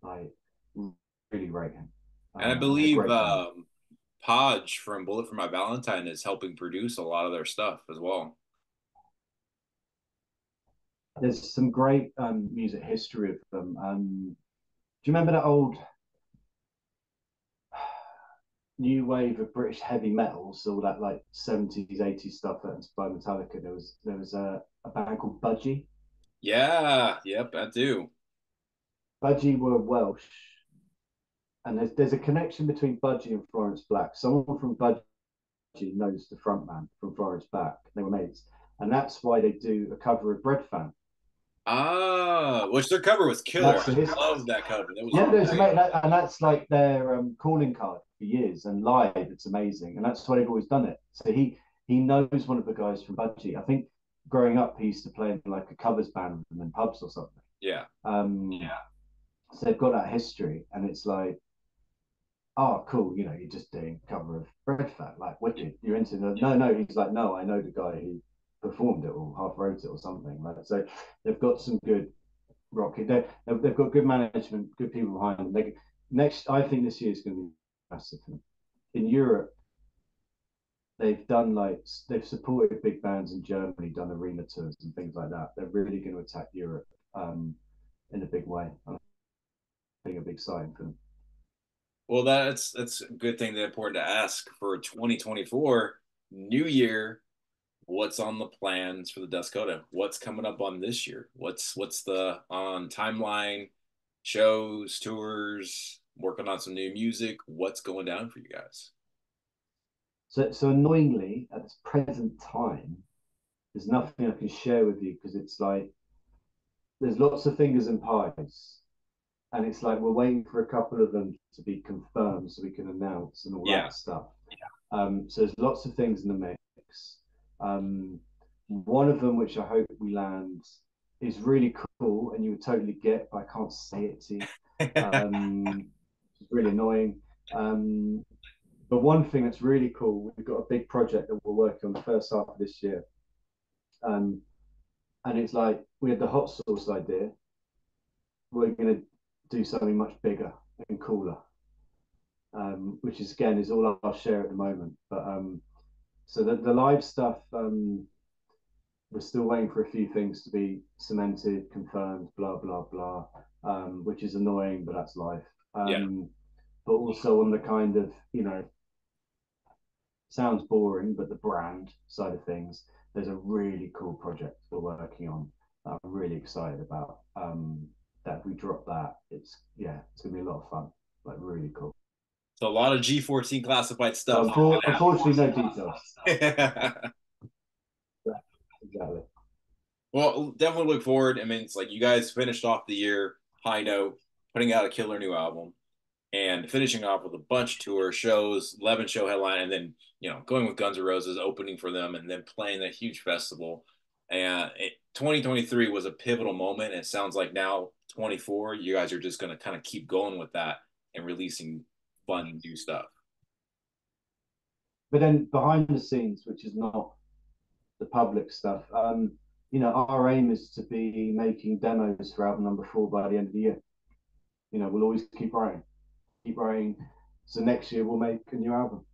Like really rate him. And I And they're believe great band. Podge from Bullet for My Valentine is helping produce a lot of their stuff as well. There's some great music history of them. Do you remember that old new wave of British heavy metal? So all that like 70s, 80s stuff that inspired Metallica. There was a band called Budgie. Yeah, yep, I do. Budgie were Welsh, and there's a connection between Budgie and Florence Black. Someone from Budgie knows the frontman from Florence Black. They were mates, and that's why they do a cover of Bread Fan. Ah, which their cover was killer. That's the history. I love that cover. That was Yeah, great. and that's like their calling card for years. And live, it's amazing, and that's why they've always done it. So he knows one of the guys from Budgie. I think growing up, he used to play in like a covers band in pubs or something. Yeah. Yeah. So they've got that history, and it's like oh, cool, you're just doing cover of Red Fat, like wicked. You're into the no, no. He's like, no, I know the guy who performed it or half wrote it or something. Like, so they've got some good rock. They've got good management, good people behind them. Next, I think this year is going to be massive. In Europe, they've supported big bands in Germany, done arena tours and things like that. They're really going to attack Europe in a big way. I think a big sign for them. Well, that's a good thing. That important to ask for 2024 new year. What's on the plans for the Dust Coda? What's coming up on this year? What's the on timeline? Shows, tours, working on some new music. What's going down for you guys? So annoyingly, at this present time, there's nothing I can share with you because it's like there's lots of fingers and pies, and it's like we're waiting for a couple of them to be confirmed so we can announce and all Yeah, that stuff. So there's lots of things in the mix. One of them, which I hope we land, is really cool, and you would totally get, but I can't say it to you. It's really annoying. Um, but one thing that's really cool, we've got a big project that we're working on the first half of this year. Um, and it's like we had the hot sauce idea. We're going to do something much bigger and cooler, which is again is all I'll share at the moment. But so the live stuff, we're still waiting for a few things to be cemented, confirmed, blah blah blah, which is annoying, but that's life. yeah. But also on the kind of sounds boring, but the brand side of things, there's a really cool project we're working on that I'm really excited about. That if we drop that, it's gonna be a lot of fun, like really cool. So a lot of G14 classified So stuff. unfortunately, no details. Yeah, exactly. Well, definitely look forward. I mean, it's like you guys finished off the year high note, putting out a killer new album, and finishing off with a bunch of tour shows, 11 show headline, and then going with Guns N' Roses, opening for them, and then playing that huge festival. And 2023 was a pivotal moment. And it sounds like now 24, you guys are just going to kind of keep going with that and releasing fun new stuff. But then behind the scenes, which is not the public stuff, our aim is to be making demos for album number 4 by the end of the year. We'll always keep writing. So next year we'll make a new album.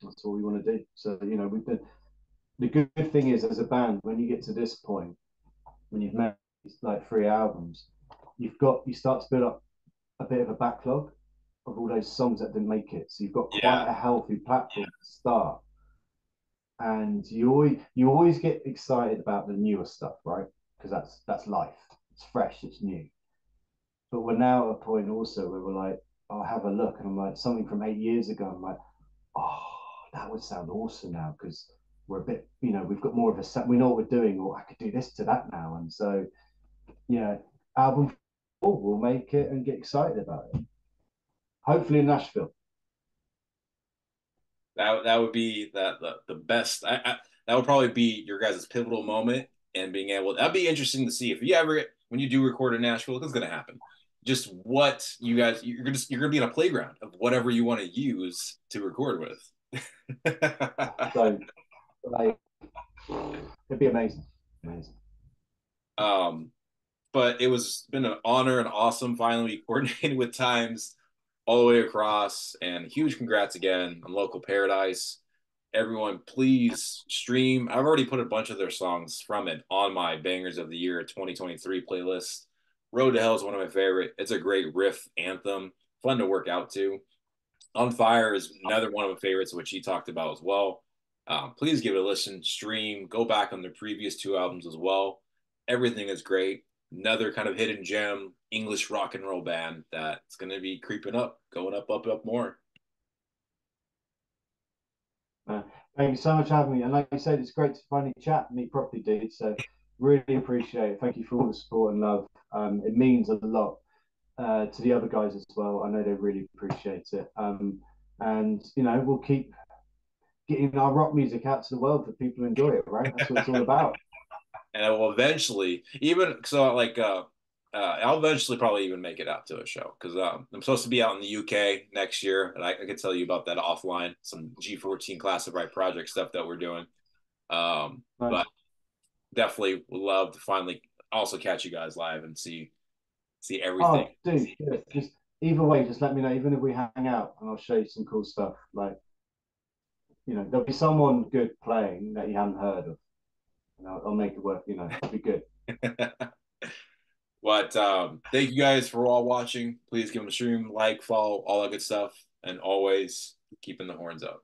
That's all we want to do. So we've been. The good thing is, as a band, when you get to this point, when you've made like 3 albums, you start to build up a bit of a backlog of all those songs that didn't make it. So you've got Yeah. quite a healthy platform to start, and you always get excited about the newer stuff, right? Because that's life. It's fresh. It's new. But we're now at a point also where we're like, I'll have a look, and I'm like something from 8 years ago. I'm like, oh, that would sound awesome now because we're a bit, we've got more of a set. We know what we're doing, or I could do this to that now. And so, album 4, we'll make it and get excited about it. Hopefully in Nashville. That would be the best. That would probably be your guys' pivotal moment and being able. That'd be interesting to see if you ever when you do record in Nashville, it's going to happen. Just what you guys you're gonna be in a playground of whatever you want to use to record with. So, like, it'd be amazing. Amazing. um, but it was been an honor and awesome finally coordinated with times all the way across. And huge congrats again on Local Paradise. Everyone, please stream. I've already put a bunch of their songs from it on my Bangers of the Year 2023 playlist. Road to Hell is one of my favorite. It's a great riff anthem, fun to work out to. On Fire is another one of my favorites, which he talked about as well. Please give it a listen, stream, go back on their previous 2 albums as well. Everything is great. Another kind of hidden gem, English rock and roll band that's going to be creeping up, going up, up, up more. Uh, Thank you so much for having me. And like you said, it's great to finally chat and meet properly, dude. So really appreciate it. Thank you for all the support and love. It means a lot to the other guys as well. I know they really appreciate it. And we'll keep getting our rock music out to the world for people to enjoy it. Right? That's what it's all about. And I will eventually, even so, like I'll eventually probably even make it out to a show because I'm supposed to be out in the UK next year, and I can tell you about that offline. Some G14 classified project stuff that we're doing. But Nice. definitely would love to finally also catch you guys live and see everything. Oh, dude, yeah, just either way, just let me know. Even if we hang out, and I'll show you some cool stuff. Like, there'll be someone good playing that you haven't heard of, and I'll make it work. It'll be good. But thank you guys for all watching. Please give them a stream, like, follow, all that good stuff, and always keeping the horns up.